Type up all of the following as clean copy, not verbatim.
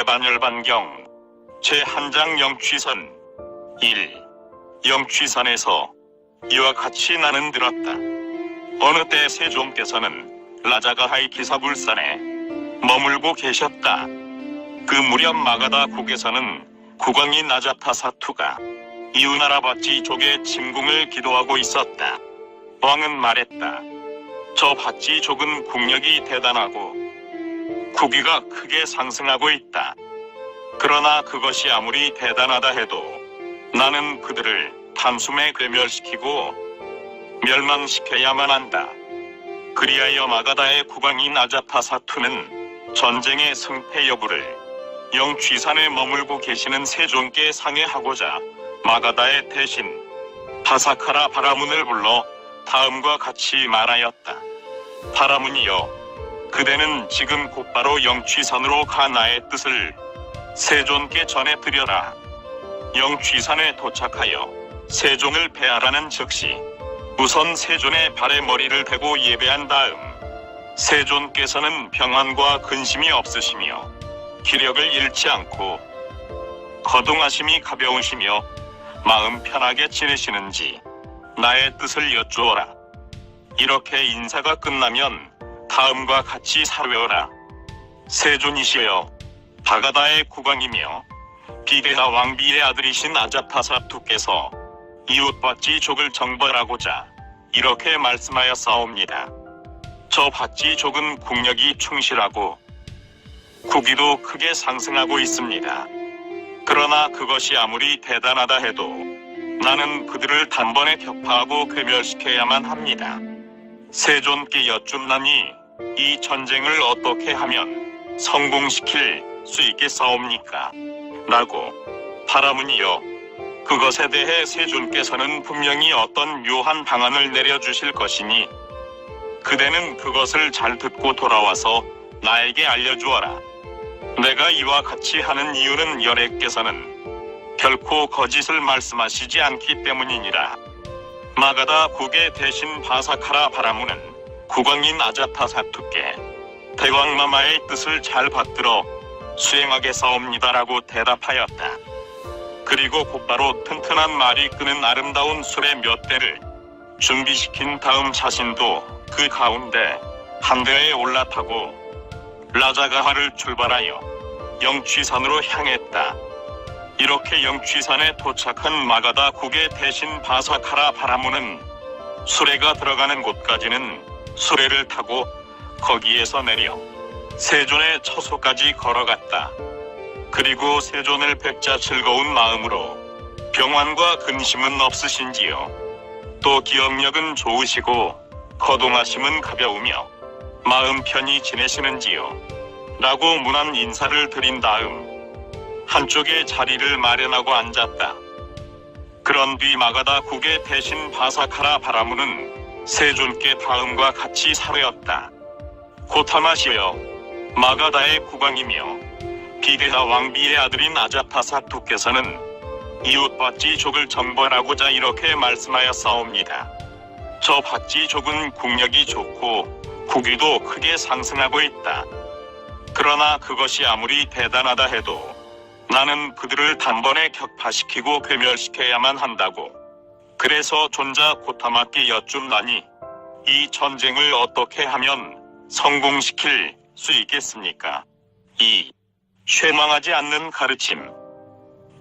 대반열반경 제1장 영취선 1. 영취선에서 이와 같이 나는 들었다. 어느 때 세종께서는 라자가하의 기사불산에 머물고 계셨다. 그 무렵 마가다 국에서는 국왕인 아자타사투가 이웃나라 바찌족의 침궁을 기도하고 있었다. 왕은 말했다. 저 바찌족은 국력이 대단하고 국위가 크게 상승하고 있다. 그러나 그것이 아무리 대단하다 해도 나는 그들을 단숨에 괴멸시키고 멸망시켜야만 한다. 그리하여 마가다의 국왕인 아자타사투는 전쟁의 승패 여부를 영취산에 머물고 계시는 세종께 상의하고자 마가다의 대신 바사카라 바라문을 불러 다음과 같이 말하였다. 바라문이여, 그대는 지금 곧바로 영취산으로 가 나의 뜻을 세종께 전해드려라. 영취산에 도착하여 세종을 뵈하라는 즉시 우선 세존의 발에 머리를 대고 예배한 다음 세존께서는 평안과 근심이 없으시며 기력을 잃지 않고 거동하심이 가벼우시며 마음 편하게 지내시는지 나의 뜻을 여쭈어라. 이렇게 인사가 끝나면 다음과 같이 사료하라. 세존이시여, 바가다의 국왕이며 비데하 왕비의 아들이신 아자타사투께서 이웃바찌족을 정벌하고자 이렇게 말씀하였사옵니다. 저 바찌족은 국력이 충실하고 국위도 크게 상승하고 있습니다. 그러나 그것이 아무리 대단하다 해도 나는 그들을 단번에 격파하고 괴멸시켜야만 합니다. 세존께 여쭙나니 이 전쟁을 어떻게 하면 성공시킬 수 있겠사옵니까? 라고. 바라문이여, 그것에 대해 세존께서는 분명히 어떤 묘한 방안을 내려주실 것이니 그대는 그것을 잘 듣고 돌아와서 나에게 알려주어라. 내가 이와 같이 하는 이유는 열애께서는 결코 거짓을 말씀하시지 않기 때문이니라. 마가다 국의 대신 바사카라 바라문은 국왕인 아자타사투께 대왕마마의 뜻을 잘 받들어 수행하겠사옵니다라고 대답하였다. 그리고 곧바로 튼튼한 말이 끄는 아름다운 술의 몇 대를 준비시킨 다음 자신도 그 가운데 한 대에 올라타고 라자가하를 출발하여 영취산으로 향했다. 이렇게 영취산에 도착한 마가다 국의 대신 바사카라 바라문은 수레가 들어가는 곳까지는 수레를 타고 거기에서 내려 세존의 처소까지 걸어갔다. 그리고 세존을 뵙자 즐거운 마음으로 병환과 근심은 없으신지요? 또 기억력은 좋으시고 거동하심은 가벼우며 마음 편히 지내시는지요? 라고 문안 인사를 드린 다음 한쪽에 자리를 마련하고 앉았다. 그런 뒤 마가다 국의 대신 바사카라 바라문은 세존께 다음과 같이 사례었다. 고타마시여, 마가다의 국왕이며 비데하 왕비의 아들인 아자타사투께서는 이웃바찌족을 정벌하고자 이렇게 말씀하였사옵니다. 저 바찌족은 국력이 좋고 국위도 크게 상승하고 있다. 그러나 그것이 아무리 대단하다 해도 나는 그들을 단번에 격파시키고 괴멸시켜야만 한다고. 그래서 존자 고타마께 여쭙나니 이 전쟁을 어떻게 하면 성공시킬 수 있겠습니까? 2. 쇠망하지 않는 가르침.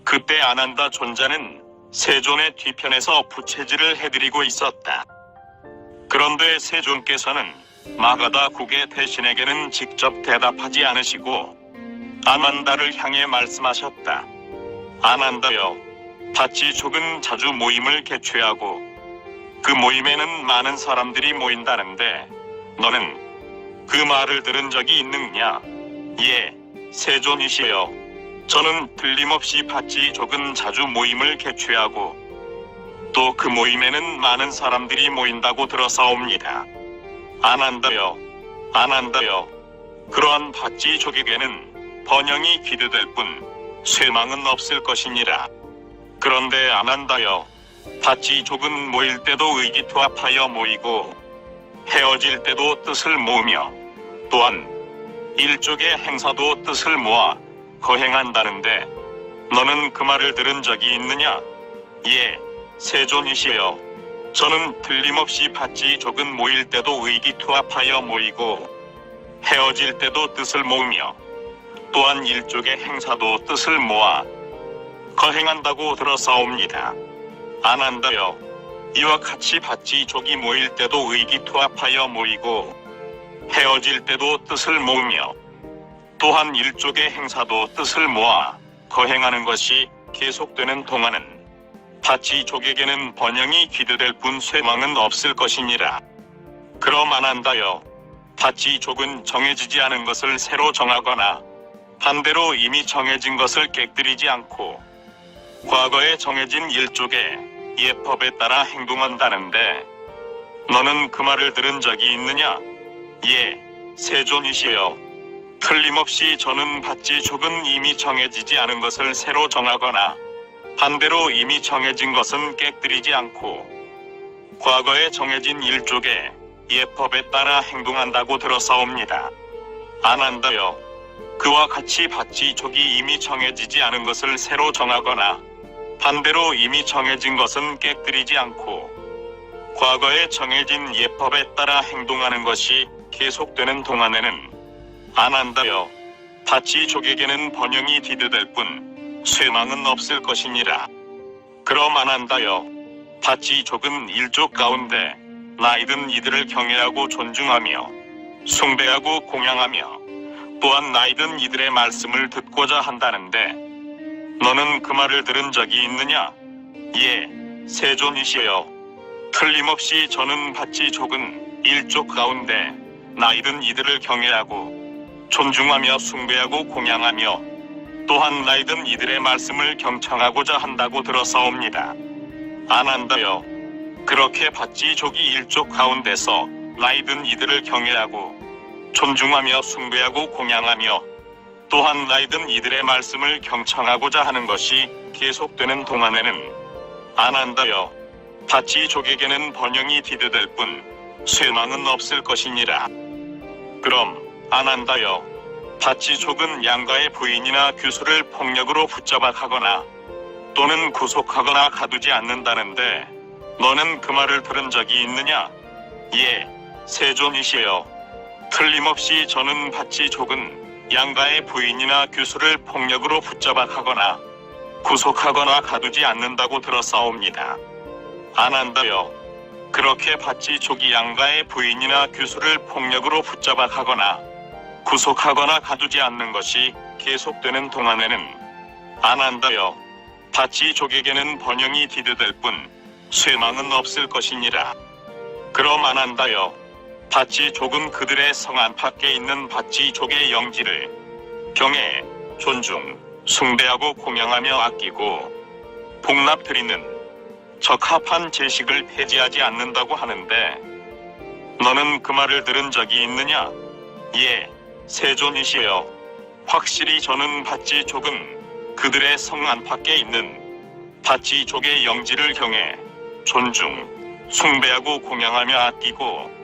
그때 아난다 존자는 세존의 뒤편에서 부채질을 해드리고 있었다. 그런데 세존께서는 마가다 국의 대신에게는 직접 대답하지 않으시고 아난다를 향해 말씀하셨다. 아난다여, 바찌족은 자주 모임을 개최하고 그 모임에는 많은 사람들이 모인다는데 너는 그 말을 들은 적이 있느냐? 예, 세존이시여, 저는 틀림없이 바찌족은 자주 모임을 개최하고 또 그 모임에는 많은 사람들이 모인다고 들어사옵니다. 아난다여, 아난다여, 그러한 바찌족에게는 번영이 기대될 뿐 쇠망은 없을 것이니라. 그런데 아난다여, 바찌족은 모일 때도 의기투합하여 모이고 헤어질 때도 뜻을 모으며 또한 일족의 행사도 뜻을 모아 거행한다는데 너는 그 말을 들은 적이 있느냐? 예, 세존이시여. 저는 틀림없이 밭지족은 모일 때도 의기투합하여 모이고 헤어질 때도 뜻을 모으며 또한 일족의 행사도 뜻을 모아 거행한다고 들었사옵니다. 안한다여. 이와 같이 밭지족이 모일 때도 의기투합하여 모이고 헤어질 때도 뜻을 모으며 또한 일족의 행사도 뜻을 모아 거행하는 것이 계속되는 동안은 밭지족에게는 번영이 기대될 뿐 쇠망은 없을 것이니라. 그럼 안한다여. 밭지족은 정해지지 않은 것을 새로 정하거나 반대로 이미 정해진 것을 깨뜨리지 않고 과거에 정해진 일족의 예법에 따라 행동한다는데 너는 그 말을 들은 적이 있느냐? 예, 세존이시여. 틀림없이 저는 밭지족은 이미 정해지지 않은 것을 새로 정하거나 반대로 이미 정해진 것은 깨뜨리지 않고 과거에 정해진 일족의 예법에 따라 행동한다고 들었사옵니다. 안한다여. 그와 같이 밭지족이 이미 정해지지 않은 것을 새로 정하거나 반대로 이미 정해진 것은 깨뜨리지 않고 과거에 정해진 예법에 따라 행동하는 것이 계속되는 동안에는 안한다여. 밭지족에게는 번영이 뒤드될 뿐 쇠망은 없을 것이니라. 그럼 안한다여. 밭지족은 일족 가운데 나이든 이들을 경외하고 존중하며 숭배하고 공양하며 또한 나이든 이들의 말씀을 듣고자 한다는데 너는 그 말을 들은 적이 있느냐? 예, 세존이시여. 틀림없이 저는 밭지족은 일족 가운데 나이든 이들을 경외하고 존중하며 숭배하고 공양하며 또한 나이든 이들의 말씀을 경청하고자 한다고 들었사옵니다. 안한다여. 그렇게 밭지족이 일족 가운데서 나이든 이들을 경외하고 존중하며 숭배하고 공양하며 또한 나이든 이들의 말씀을 경청하고자 하는 것이 계속되는 동안에는 안한다여. 밭지족에게는 번영이 뒤드될 뿐 쇠망은 없을 것이니라. 그럼 안한다여. 밭지족은 양가의 부인이나 규수를 폭력으로 붙잡아 가거나 또는 구속하거나 가두지 않는다는데 너는 그 말을 들은 적이 있느냐? 예, 세존이시여. 틀림없이 저는 밭지족은 양가의 부인이나 규수를 폭력으로 붙잡아 가거나 구속하거나 가두지 않는다고 들었사옵니다. 안한다여. 그렇게 밭지족이 양가의 부인이나 규수를 폭력으로 붙잡아 가거나 구속하거나 가두지 않는 것이 계속되는 동안에는 안한다여. 밭지족에게는 번영이 뒤드될 뿐 쇠망은 없을 것이니라. 그럼 안한다여. 밭지족은 그들의 성 안팎에 있는 밭지족의 영지를 경외, 존중, 숭배하고 공양하며 아끼고 복납드리는 적합한 제식을 폐지하지 않는다고 하는데 너는 그 말을 들은 적이 있느냐? 예, 세존이시여. 확실히 저는 밭지족은 그들의 성 안팎에 있는 밭지족의 영지를 경외, 존중, 숭배하고 공양하며 아끼고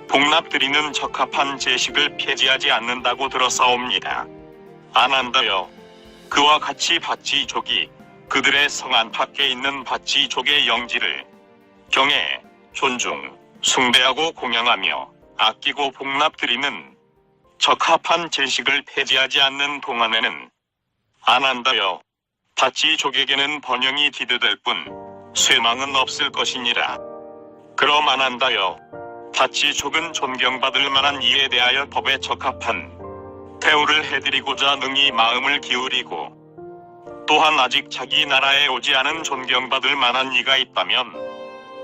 복납드리는 적합한 제식을 폐지하지 않는다고 들었사옵니다. 안한다여. 그와 같이 밭지족이 그들의 성 안팎에 있는 밭지족의 영지를 경외, 존중, 숭배하고 공양하며 아끼고 복납드리는 적합한 제식을 폐지하지 않는 동안에는 안한다여. 밭지족에게는 번영이 뒤드될 뿐 쇠망은 없을 것이니라. 그럼 안한다여. 밭지족은 존경받을 만한 이에 대하여 법에 적합한 대우를 해드리고자 능히 마음을 기울이고 또한 아직 자기 나라에 오지 않은 존경받을 만한 이가 있다면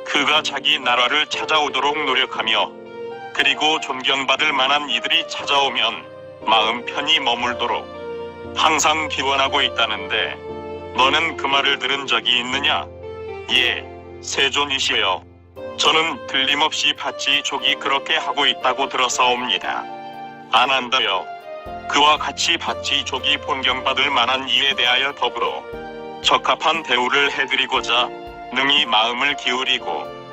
그가 자기 나라를 찾아오도록 노력하며 그리고 존경받을 만한 이들이 찾아오면 마음 편히 머물도록 항상 기원하고 있다는데 너는 그 말을 들은 적이 있느냐? 예, 세존이시여. 저는 틀림없이 밭지족이 그렇게 하고 있다고 들었사옵니다. 안한다여. 그와 같이 밭지족이 본경받을 만한 이에 대하여 법으로 적합한 대우를 해드리고자 능히 마음을 기울이고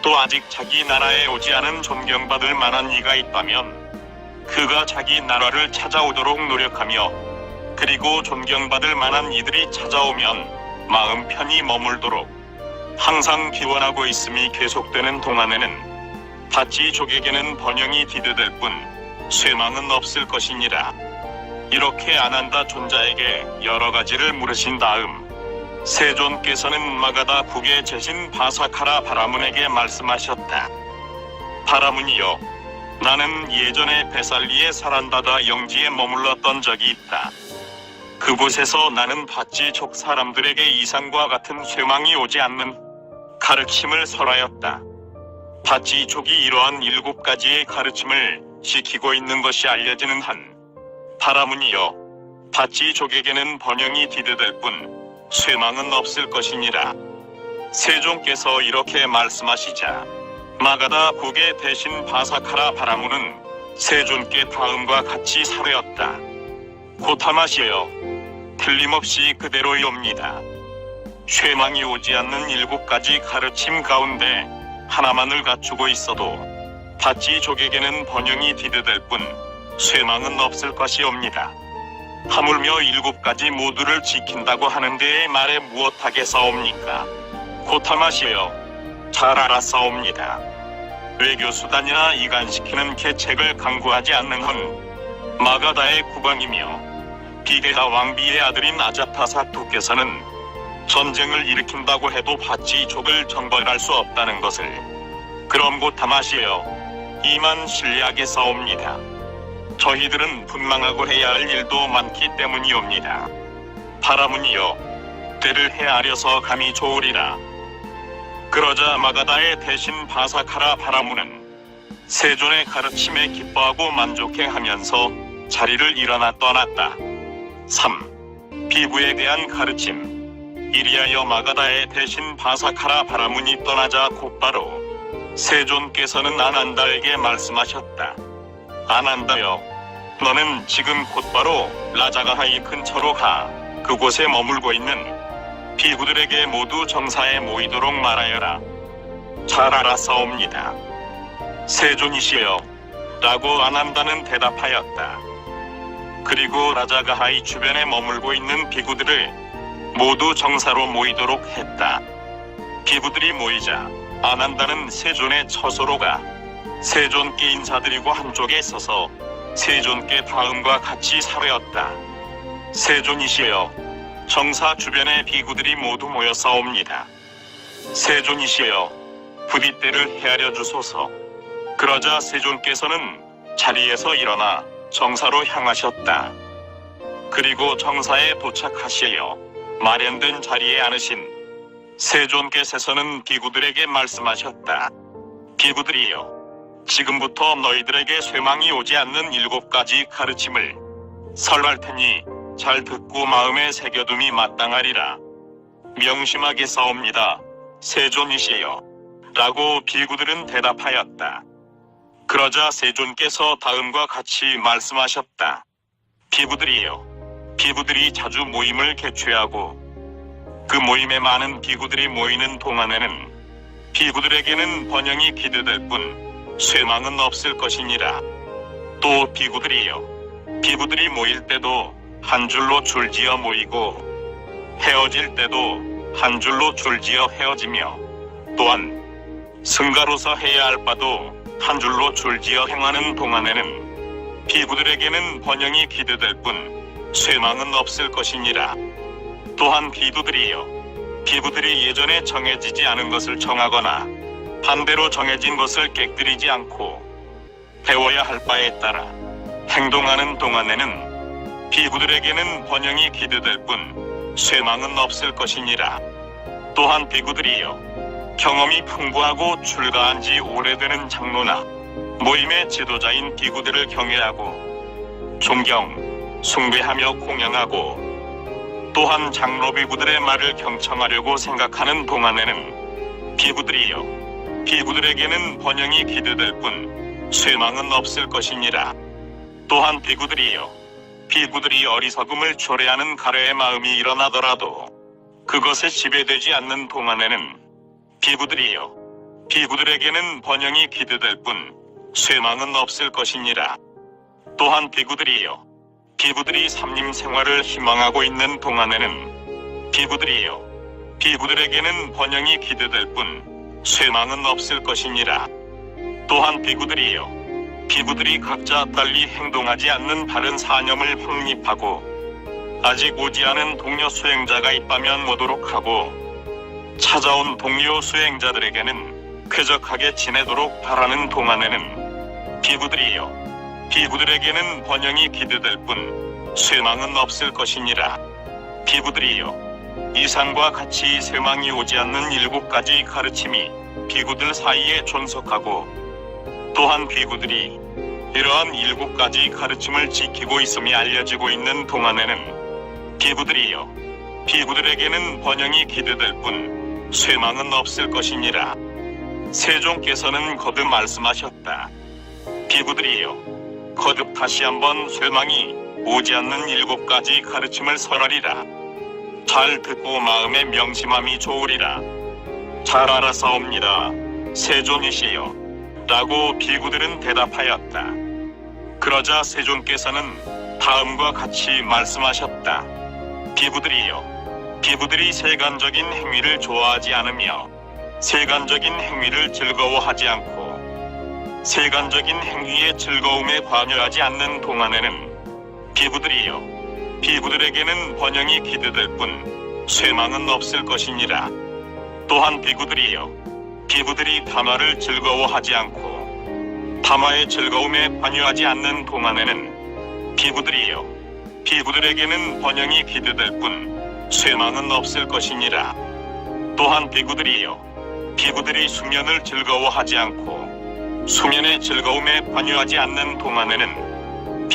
또 아직 자기 나라에 오지 않은 존경받을 만한 이가 있다면 그가 자기 나라를 찾아오도록 노력하며 그리고 존경받을 만한 이들이 찾아오면 마음 편히 머물도록 항상 기원하고 있음이 계속되는 동안에는 닷지족에게는 번영이 뒤드될 뿐 쇠망은 없을 것이니라. 이렇게 아난다 존자에게 여러 가지를 물으신 다음 세존께서는 마가다 국의 제신 바사카라 바라문에게 말씀하셨다. 바라문이여, 나는 예전에 베살리의 사란다다 영지에 머물렀던 적이 있다. 그곳에서 나는 닷지족 사람들에게 이상과 같은 쇠망이 오지 않는 가르침을 설하였다. 닷지족이 이러한 7가지의 가르침을 지키고 있는 것이 알려지는 한 바라문이여, 닷지족에게는 번영이 뒤드될 뿐 쇠망은 없을 것이니라. 세종께서 이렇게 말씀하시자 마가다 국의 대신 바사카라 바라문은 세존께 다음과 같이 사뢰었다. 고타마시여, 틀림없이 그대로이옵니다. 쇠망이 오지 않는 7가지 가르침 가운데 하나만을 갖추고 있어도 닷지족에게는 번영이 뒤드될 뿐 쇠망은 없을 것이옵니다. 하물며 7가지 모두를 지킨다고 하는 데에 말에 무엇하겠사옵니까? 고타마시여, 잘 알았사옵니다. 외교수단이나 이간시키는 계책을 강구하지 않는 한 마가다의 국왕이며 비게하 왕비의 아들인 아자타사투께서는 전쟁을 일으킨다고 해도 닷지족을 정벌할 수 없다는 것을 그럼 고타마시여, 이만 신뢰하겠사옵니다. 저희들은 분망하고 해야 할 일도 많기 때문이옵니다. 바라문이여, 때를 헤아려서 감이 좋으리라. 그러자 마가다의 대신 바사카라 바라문은 세존의 가르침에 기뻐하고 만족해하면서 자리를 일어나 떠났다. 3. 비구에 대한 가르침. 이리하여 마가다의 대신 바사카라 바라문이 떠나자 곧바로 세존께서는 아난다에게 말씀하셨다. 아난다여, 너는 지금 곧바로 라자가하이 근처로 가 그곳에 머물고 있는 비구들에게 모두 정사에 모이도록 말하여라. 잘 알았사옵니다. 세존이시여, 라고 아난다는 대답하였다. 그리고 라자가하이 주변에 머물고 있는 비구들을 모두 정사로 모이도록 했다. 비구들이 모이자 아난다는 세존의 처소로 가 세존께 인사드리고 한쪽에 서서 세존께 다음과 같이 사뢰었다. 세존이시여, 정사 주변의 비구들이 모두 모여 싸웁니다. 세존이시여, 부디 때를 헤아려 주소서. 그러자 세존께서는 자리에서 일어나 정사로 향하셨다. 그리고 정사에 도착하시어 마련된 자리에 앉으신 세존께서는 비구들에게 말씀하셨다. 비구들이여, 지금부터 너희들에게 쇠망이 오지 않는 7가지 가르침을 설할 테니 잘 듣고 마음에 새겨둠이 마땅하리라. 명심하겠사옵니다. 세존이시여, 라고 비구들은 대답하였다. 그러자 세존께서 다음과 같이 말씀하셨다. 비구들이여, 비구들이 자주 모임을 개최하고 그 모임에 많은 비구들이 모이는 동안에는 비구들에게는 번영이 기대될 뿐 쇠망은 없을 것이니라. 또 비구들이여, 비구들이 모일 때도 한 줄로 줄지어 모이고 헤어질 때도 한 줄로 줄지어 헤어지며 또한 승가로서 해야 할 바도 한 줄로 줄지어 행하는 동안에는 비구들에게는 번영이 기대될 뿐 쇠망은 없을 것이니라. 또한 비구들이여, 비구들이 예전에 정해지지 않은 것을 정하거나 반대로 정해진 것을 깨뜨리지 않고 배워야 할 바에 따라 행동하는 동안에는 비구들에게는 번영이 기대될 뿐 쇠망은 없을 것이니라. 또한 비구들이여, 경험이 풍부하고 출가한 지 오래되는 장로나 모임의 지도자인 비구들을 경외하고 존경, 숭배하며 공양하고 또한 장로 비구들의 말을 경청하려고 생각하는 동안에는 비구들이여, 비구들에게는 번영이 기대될 뿐 쇠망은 없을 것이니라. 또한 비구들이여, 비구들이 어리석음을 초래하는 가래의 마음이 일어나더라도 그것에 지배되지 않는 동안에는 비구들이여, 비구들에게는 번영이 기대될 뿐 쇠망은 없을 것이니라. 또한 비구들이여, 비구들이 삼림 생활을 희망하고 있는 동안에는 비구들에게는 번영이 기대될 뿐 쇠망은 없을 것이니라. 또한 비구들이 각자 달리 행동하지 않는 바른 사념을 확립하고 아직 오지 않은 동료 수행자가 있다면 오도록 하고 찾아온 동료 수행자들에게는 쾌적하게 지내도록 바라는 동안에는 비구들에게는 번영이 기대될 뿐 쇠망은 없을 것이니라. 이상과 같이 쇠망이 오지 않는 7가지 가르침이 비구들 사이에 존속하고 또한 비구들이 이러한 7가지 가르침을 지키고 있음이 알려지고 있는 동안에는 비구들에게는 번영이 기대될 뿐 쇠망은 없을 것이니라. 세종께서는 거듭 말씀하셨다. 비구들이여, 거듭 다시 한번 쇠망이 오지 않는 7가지 가르침을 설하리라. 잘 듣고 마음에 명심함이 좋으리라. 잘 알아사옵니다, 세존이시여 라고 비구들은 대답하였다. 그러자 세존께서는 다음과 같이 말씀하셨다. 비구들이 세간적인 행위를 좋아하지 않으며 세간적인 행위를 즐거워하지 않고 세간적인 행위의 즐거움에 관여하지 않는 동안에는 비구들에게는 번영이 기대될 뿐 쇠망은 없을 것이니라. 또한 비구들이 담화를 즐거워하지 않고 담화의 즐거움에 관여하지 않는 동안에는 비구들에게는 번영이 기대될 뿐 쇠망은 없을 것이니라. 또한 비구들이 수면을 즐거워하지 않고 수면의 즐거움에 관여하지 않는 동안에는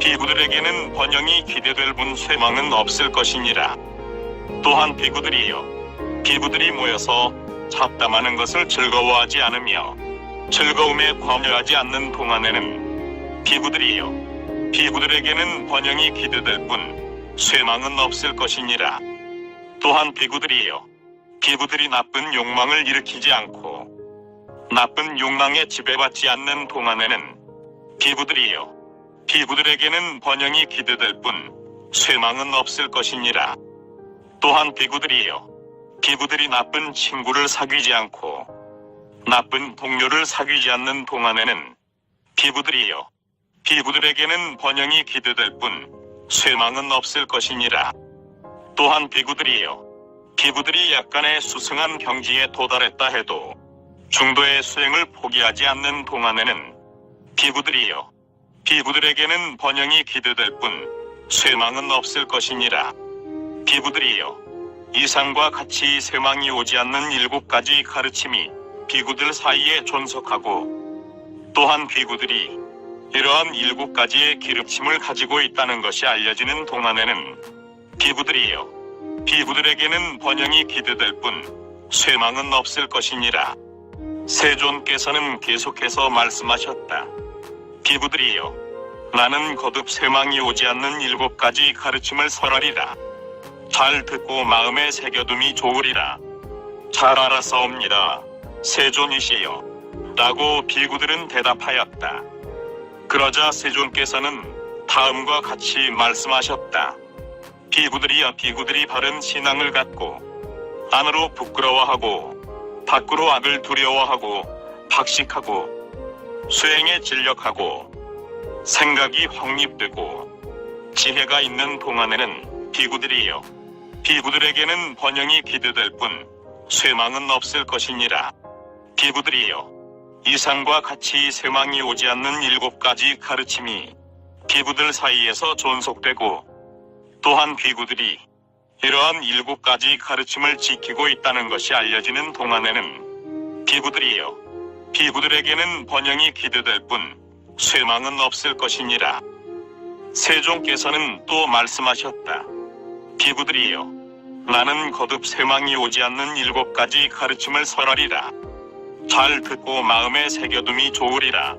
비구들에게는 번영이 기대될 뿐 쇠망은 없을 것이니라. 또한 비구들이 모여서 잡담하는 것을 즐거워하지 않으며 즐거움에 관여하지 않는 동안에는 비구들에게는 번영이 기대될 뿐 쇠망은 없을 것이니라. 또한 비구들이 나쁜 욕망을 일으키지 않고 나쁜 욕망에 지배받지 않는 동안에는 비구들에게는 번영이 기대될 뿐 쇠망은 없을 것이니라. 또한 비구들이 나쁜 친구를 사귀지 않고 나쁜 동료를 사귀지 않는 동안에는 비구들에게는 번영이 기대될 뿐 쇠망은 없을 것이니라. 또한 비구들이 약간의 수승한 경지에 도달했다 해도 중도의 수행을 포기하지 않는 동안에는 비구들에게는 번영이 기대될 뿐 쇠망은 없을 것이니라. 이상과 같이 쇠망이 오지 않는 7가지 가르침이 비구들 사이에 존속하고 또한 비구들이 이러한 7가지의 기름침을 가지고 있다는 것이 알려지는 동안에는 비구들에게는 번영이 기대될 뿐 쇠망은 없을 것이니라. 세존께서는 계속해서 말씀하셨다. 비구들이여, 나는 거듭 쇠망이 오지 않는 7가지 가르침을 설하리라. 잘 듣고 마음에 새겨둠이 좋으리라. 잘 알아사옵니다, 세존이시여 라고 비구들은 대답하였다. 그러자 세존께서는 다음과 같이 말씀하셨다. 비구들이 바른 신앙을 갖고 안으로 부끄러워하고 밖으로 악을 두려워하고 박식하고 수행에 진력하고 생각이 확립되고 지혜가 있는 동안에는 비구들에게는 번영이 기대될 뿐 쇠망은 없을 것이니라. 이상과 같이 쇠망이 오지 않는 7가지 가르침이 비구들 사이에서 존속되고 또한 비구들이 이러한 7가지 가르침을 지키고 있다는 것이 알려지는 동안에는 비구들에게는 번영이 기대될 뿐 쇠망은 없을 것이니라. 세종께서는 또 말씀하셨다. 비구들이여, 나는 거듭 쇠망이 오지 않는 7가지 가르침을 설하리라. 잘 듣고 마음에 새겨둠이 좋으리라.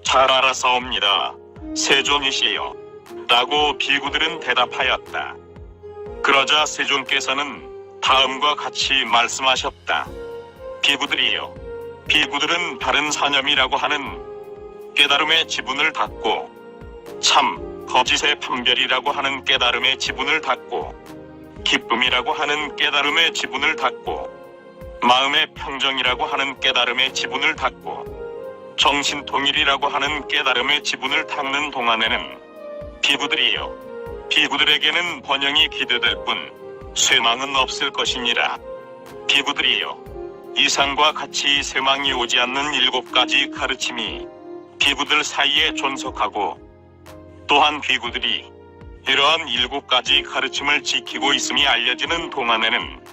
잘 알아사옵니다, 세존이시여 라고 비구들은 대답하였다. 그러자 세존께서는 다음과 같이 말씀하셨다. 비구들은 바른 사념이라고 하는 깨달음의 지분을 닫고 참 거짓의 판별이라고 하는 깨달음의 지분을 닫고, 기쁨이라고 하는 깨달음의 지분을 닫고, 마음의 평정이라고 하는 깨달음의 지분을 닫고, 정신통일이라고 하는 깨달음의 지분을 닫는 동안에는 비구들에게는 번영이 기대될 뿐 쇠망은 없을 것이니라. 비구들이여, 이상과 같이 쇠망이 오지 않는 7가지 가르침이 비구들 사이에 존속하고, 또한 비구들이 이러한 7가지 가르침을 지키고 있음이 알려지는 동안에는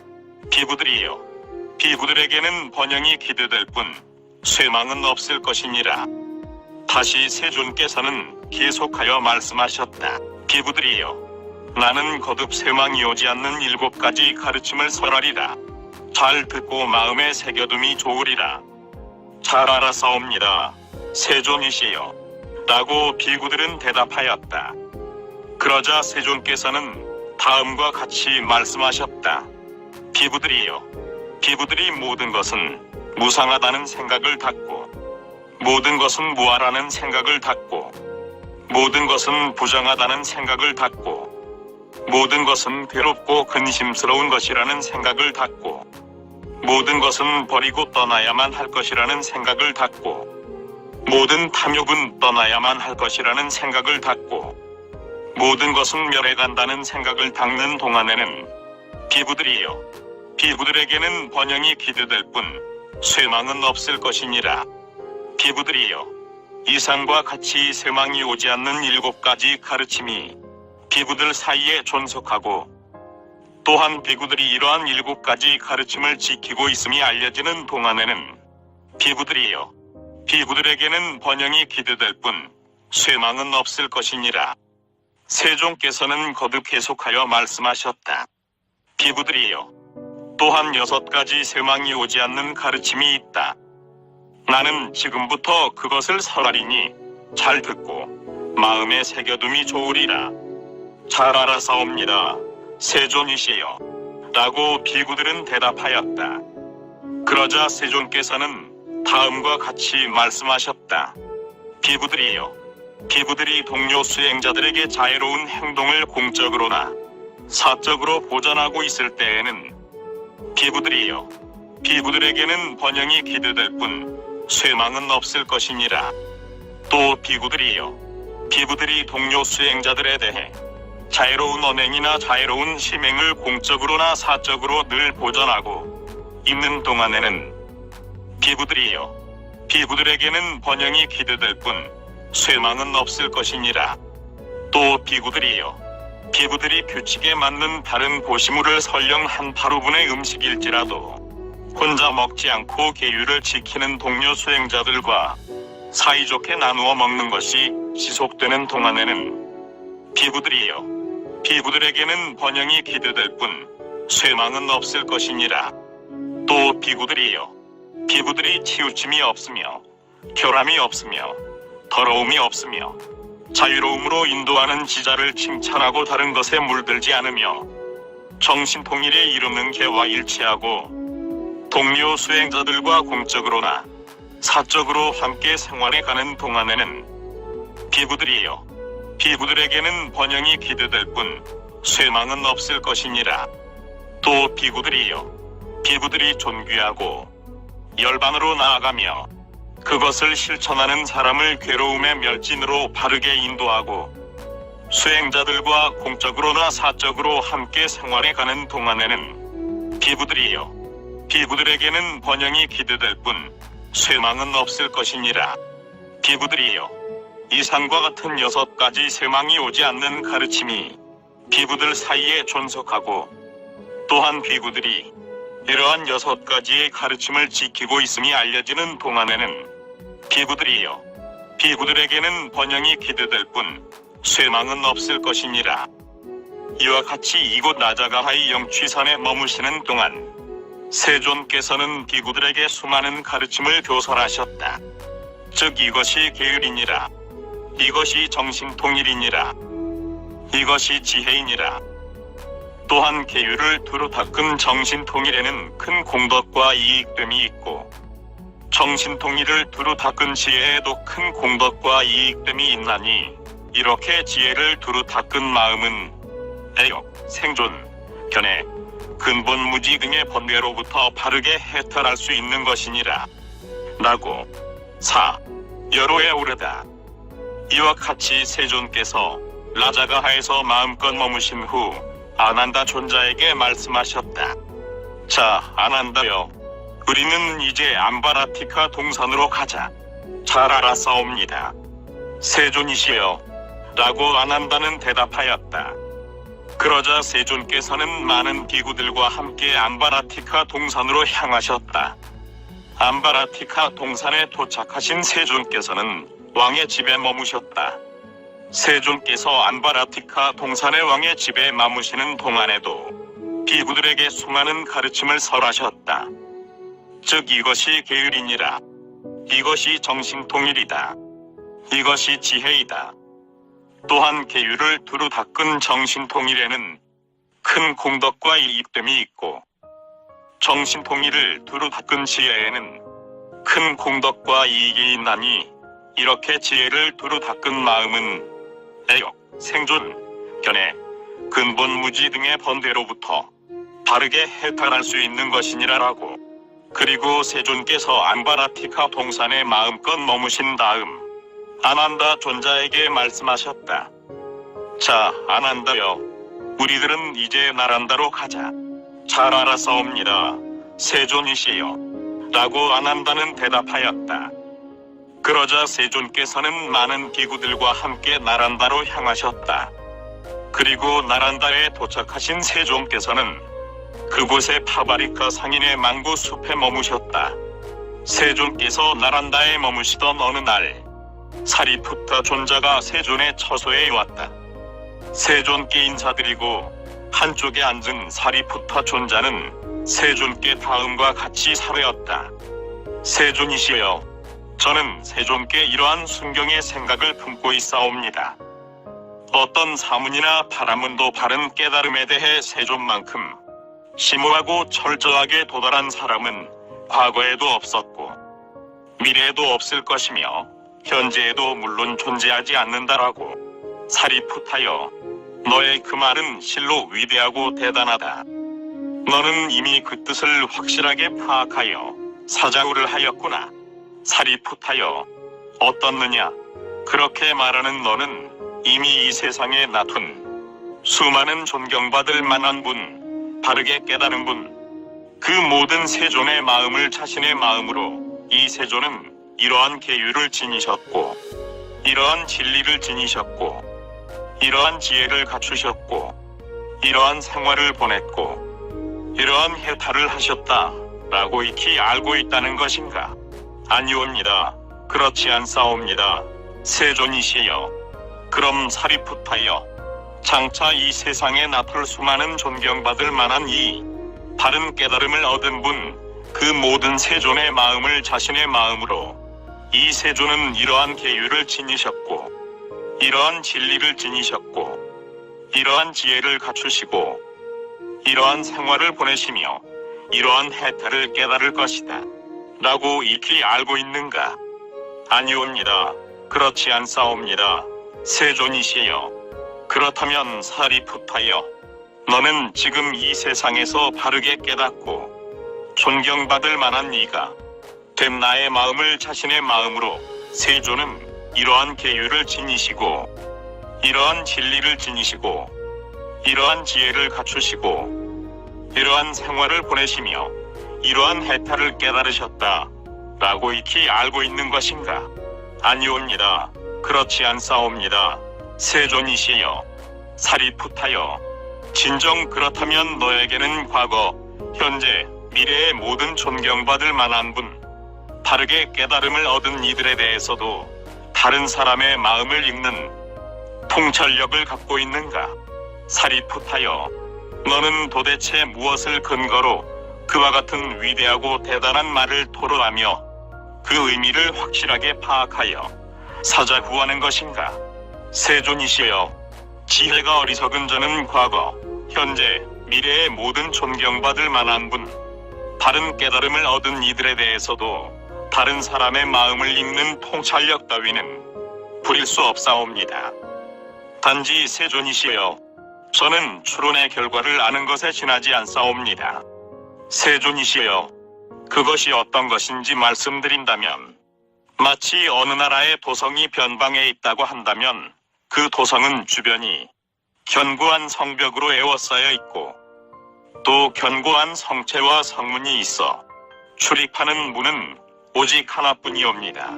비구들에게는 번영이 기대될 뿐 쇠망은 없을 것이니라. 다시 세존께서는 계속하여 말씀하셨다. 비구들이여, 나는 거듭 쇠망이 오지 않는 7가지 가르침을 설하리라. 잘 듣고 마음에 새겨둠이 좋으리라. 잘 알아사옵니다, 세존이시여, 라고 비구들은 대답하였다. 그러자 세존께서는 다음과 같이 말씀하셨다. 비구들이 모든 것은 무상하다는 생각을 닫고, 모든 것은 무아라는 생각을 닫고, 모든 것은 부정하다는 생각을 닫고, 모든 것은 괴롭고 근심스러운 것이라는 생각을 닫고, 모든 것은 버리고 떠나야만 할 것이라는 생각을 닫고, 모든 탐욕은 떠나야만 할 것이라는 생각을 닫고, 모든 것은 멸해간다는 생각을 닫는 동안에는 비구들에게는 번영이 기대될 뿐 쇠망은 없을 것이니라. 비구들이여, 이상과 같이 쇠망이 오지 않는 7가지 가르침이 비구들 사이에 존속하고, 또한 비구들이 이러한 7가지 가르침을 지키고 있음이 알려지는 동안에는 비구들에게는 번영이 기대될 뿐 쇠망은 없을 것이니라. 세종께서는 거듭 계속하여 말씀하셨다. 비구들이여, 또한 6가지 쇠망이 오지 않는 가르침이 있다. 나는 지금부터 그것을 설하리니 잘 듣고 마음에 새겨둠이 좋으리라. 잘 알아사옵니다, 세존이시여, 라고 비구들은 대답하였다. 그러자 세존께서는 다음과 같이 말씀하셨다. 비구들이 동료 수행자들에게 자애로운 행동을 공적으로나 사적으로 보전하고 있을 때에는 비구들에게는 번영이 기대될 뿐 쇠망은 없을 것이니라. 또 비구들이 동료 수행자들에 대해 자애로운 언행이나 자애로운 심행을 공적으로나 사적으로 늘 보전하고 있는 동안에는 비구들에게는 번영이 기대될 뿐 쇠망은 없을 것이니라. 또 비구들이 규칙에 맞는 다른 보시물을 설령 한 하루분의 음식일지라도 혼자 먹지 않고 계율을 지키는 동료 수행자들과 사이좋게 나누어 먹는 것이 지속되는 동안에는 비구들에게는 번영이 기대될 뿐 쇠망은 없을 것이니라. 또 비구들이 치우침이 없으며 결함이 없으며 더러움이 없으며 자유로움으로 인도하는 지자를 칭찬하고 다른 것에 물들지 않으며 정신통일에 이르는 계와 일치하고 동료 수행자들과 공적으로나 사적으로 함께 생활해가는 동안에는 비구들에게는 번영이 기대될 뿐 쇠망은 없을 것이니라. 또 비구들이 존귀하고 열반으로 나아가며 그것을 실천하는 사람을 괴로움의 멸진으로 바르게 인도하고 수행자들과 공적으로나 사적으로 함께 생활해가는 동안에는 비구들에게는 번영이 기대될 뿐 쇠망은 없을 것이니라. 이상과 같은 6가지 쇠망이 오지 않는 가르침이 비구들 사이에 존속하고, 또한 비구들이 이러한 6가지의 가르침을 지키고 있음이 알려지는 동안에는 비구들에게는 번영이 기대될 뿐 쇠망은 없을 것이니라. 이와 같이 이곳 나자가하의 영취산에 머무시는 동안 세존께서는 비구들에게 수많은 가르침을 교설하셨다. 즉 이것이 계율이니라, 이것이 정신통일이니라, 이것이 지혜이니라. 또한 계율을 두루 닦은 정신통일에는 큰 공덕과 이익됨이 있고, 정신통일을 두루 닦은 지혜에도 큰 공덕과 이익됨이 있나니 이렇게 지혜를 두루 닦은 마음은 애욕, 생존, 견해, 근본 무지 등의 번뇌로부터 바르게 해탈할 수 있는 것이니라. 라고 여로에 오르다. 이와 같이 세존께서 라자가하에서 마음껏 머무신 후 아난다 존자에게 말씀하셨다. 자, 아난다여, 우리는 이제 암바라티카 동산으로 가자. 잘 알았사옵니다, 세존이시여. 라고 아난다는 대답하였다. 그러자 세존께서는 많은 비구들과 함께 암바라티카 동산으로 향하셨다. 암바라티카 동산에 도착하신 세존께서는 왕의 집에 머무셨다. 세존께서 암바라티카 동산의 왕의 집에 머무시는 동안에도 비구들에게 수많은 가르침을 설하셨다. 즉 이것이 계율이니라. 이것이 정신통일이다. 이것이 지혜이다. 또한 계율을 두루 닦은 정신통일에는 큰 공덕과 이익됨이 있고, 정신통일을 두루 닦은 지혜에는 큰 공덕과 이익이 있나니, 이렇게 지혜를 두루 닦은 마음은 애욕, 생존, 견해, 근본 무지 등의 번뇌로부터 바르게 해탈할 수 있는 것이니라라고. 그리고 세존께서 암바라티카 동산에 마음껏 머무신 다음 아난다 존자에게 말씀하셨다. 자, 아난다여, 우리들은 이제 나란다로 가자. 잘 알았사옵니다, 세존이시여. 라고 아난다는 대답하였다. 그러자 세존께서는 많은 비구들과 함께 나란다로 향하셨다. 그리고 나란다에 도착하신 세존께서는 그곳의 파바리카 상인의 망고 숲에 머무셨다. 세존께서 나란다에 머무시던 어느 날, 사리푸타 존자가 세존의 처소에 왔다. 세존께 인사드리고 한쪽에 앉은 사리푸타 존자는 세존께 다음과 같이 사회었다. 세존이시여, 저는 세존께 이러한 순경의 생각을 품고 있사옵니다. 어떤 사문이나 파라문도 바른 깨달음에 대해 세존만큼 심오하고 철저하게 도달한 사람은 과거에도 없었고 미래에도 없을 것이며 현재에도 물론 존재하지 않는다라고. 사리푸타여, 너의 그 말은 실로 위대하고 대단하다. 너는 이미 그 뜻을 확실하게 파악하여 사자후를 하였구나. 사리푸타여, 어떻느냐? 그렇게 말하는 너는 이미 이 세상에 나툰 수많은 존경받을 만한 분, 바르게 깨달은 분, 그 모든 세존의 마음을 자신의 마음으로, 이 세존은 이러한 계율을 지니셨고, 이러한 진리를 지니셨고, 이러한 지혜를 갖추셨고, 이러한 생활을 보냈고, 이러한 해탈을 하셨다 라고 익히 알고 있다는 것인가? 아니옵니다. 그렇지 않사옵니다, 세존이시여. 그럼 사리푸타여, 장차 이 세상에 나쁠 수많은 존경받을 만한 이 바른 깨달음을 얻은 분, 그 모든 세존의 마음을 자신의 마음으로, 이 세존은 이러한 계율을 지니셨고, 이러한 진리를 지니셨고, 이러한 지혜를 갖추시고, 이러한 생활을 보내시며 이러한 해탈을 깨달을 것이다 라고 익히 알고 있는가? 아니옵니다. 그렇지 않사옵니다, 세존이시여. 그렇다면 사리푸타여, 너는 지금 이 세상에서 바르게 깨닫고 존경받을 만한 이가 된 나의 마음을 자신의 마음으로, 세존은 이러한 계율을 지니시고, 이러한 진리를 지니시고, 이러한 지혜를 갖추시고, 이러한 생활을 보내시며 이러한 해탈을 깨달으셨다 라고 익히 알고 있는 것인가? 아니옵니다. 그렇지 않사옵니다, 세존이시여. 사리푸타여, 진정 그렇다면 너에게는 과거, 현재, 미래의 모든 존경받을 만한 분, 바르게 깨달음을 얻은 이들에 대해서도 다른 사람의 마음을 읽는 통찰력을 갖고 있는가? 사리푸타여, 너는 도대체 무엇을 근거로 그와 같은 위대하고 대단한 말을 토로하며 그 의미를 확실하게 파악하여 사자구하는 것인가? 세존이시여, 지혜가 어리석은 자는 과거, 현재, 미래의 모든 존경받을 만한 분, 바른 깨달음을 얻은 이들에 대해서도 다른 사람의 마음을 읽는 통찰력 따위는 부릴 수 없사옵니다. 단지 세존이시여, 저는 추론의 결과를 아는 것에 지나지 않사옵니다. 세존이시여, 그것이 어떤 것인지 말씀드린다면, 마치 어느 나라의 도성이 변방에 있다고 한다면 그 도성은 주변이 견고한 성벽으로 에워싸여 있고 또 견고한 성체와 성문이 있어 출입하는 문은 오직 하나뿐이옵니다.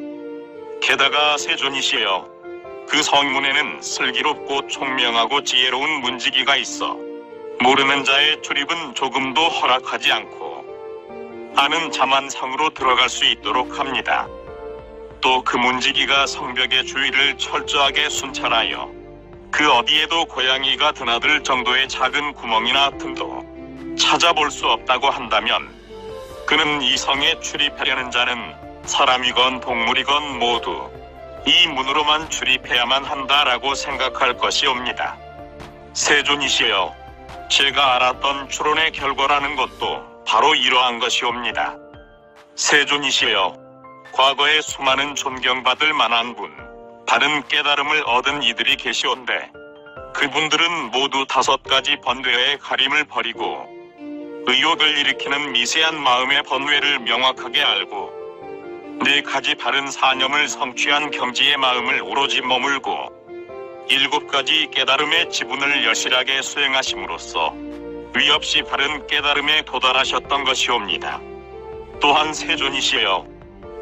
게다가 세존이시여, 그 성문에는 슬기롭고 총명하고 지혜로운 문지기가 있어 모르는 자의 출입은 조금도 허락하지 않고 아는 자만 성으로 들어갈 수 있도록 합니다. 또 그 문지기가 성벽의 주위를 철저하게 순찰하여 그 어디에도 고양이가 드나들 정도의 작은 구멍이나 틈도 찾아볼 수 없다고 한다면 그는 이 성에 출입하려는 자는 사람이건 동물이건 모두 이 문으로만 출입해야만 한다라고 생각할 것이옵니다. 세존이시여, 제가 알았던 추론의 결과라는 것도 바로 이러한 것이옵니다. 세존이시여, 과거에 수많은 존경받을 만한 분, 바른 깨달음을 얻은 이들이 계시온데 그분들은 모두 5가지 번뇌의 가림을 버리고 의욕을 일으키는 미세한 마음의 번뇌를 명확하게 알고 4가지 바른 사념을 성취한 경지의 마음을 오로지 머물고 7가지 깨달음의 지분을 여실하게 수행하심으로써 위없이 바른 깨달음에 도달하셨던 것이옵니다. 또한 세존이시여,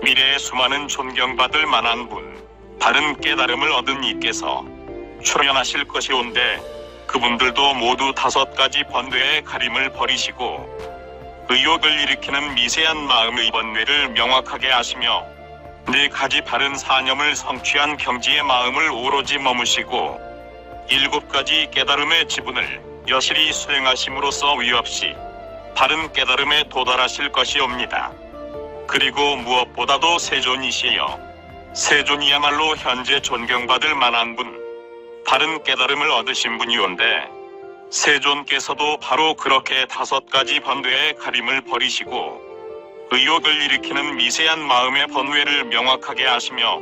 미래에 수많은 존경받을 만한 분, 바른 깨달음을 얻은 이께서 출현하실 것이온데 그분들도 모두 5가지 번뇌의 가림을 버리시고 의욕을 일으키는 미세한 마음의 번뇌를 명확하게 아시며 4가지 바른 사념을 성취한 경지의 마음을 오로지 머무시고 7가지 깨달음의 지분을 여실히 수행하심으로써 위없이 바른 깨달음에 도달하실 것이옵니다. 그리고 무엇보다도 세존이시여, 세존이야말로 현재 존경받을 만한 분, 바른 깨달음을 얻으신 분이온데 세존께서도 바로 그렇게 5가지 번뇌의 가림을 버리시고 의욕을 일으키는 미세한 마음의 번뇌를 명확하게 아시며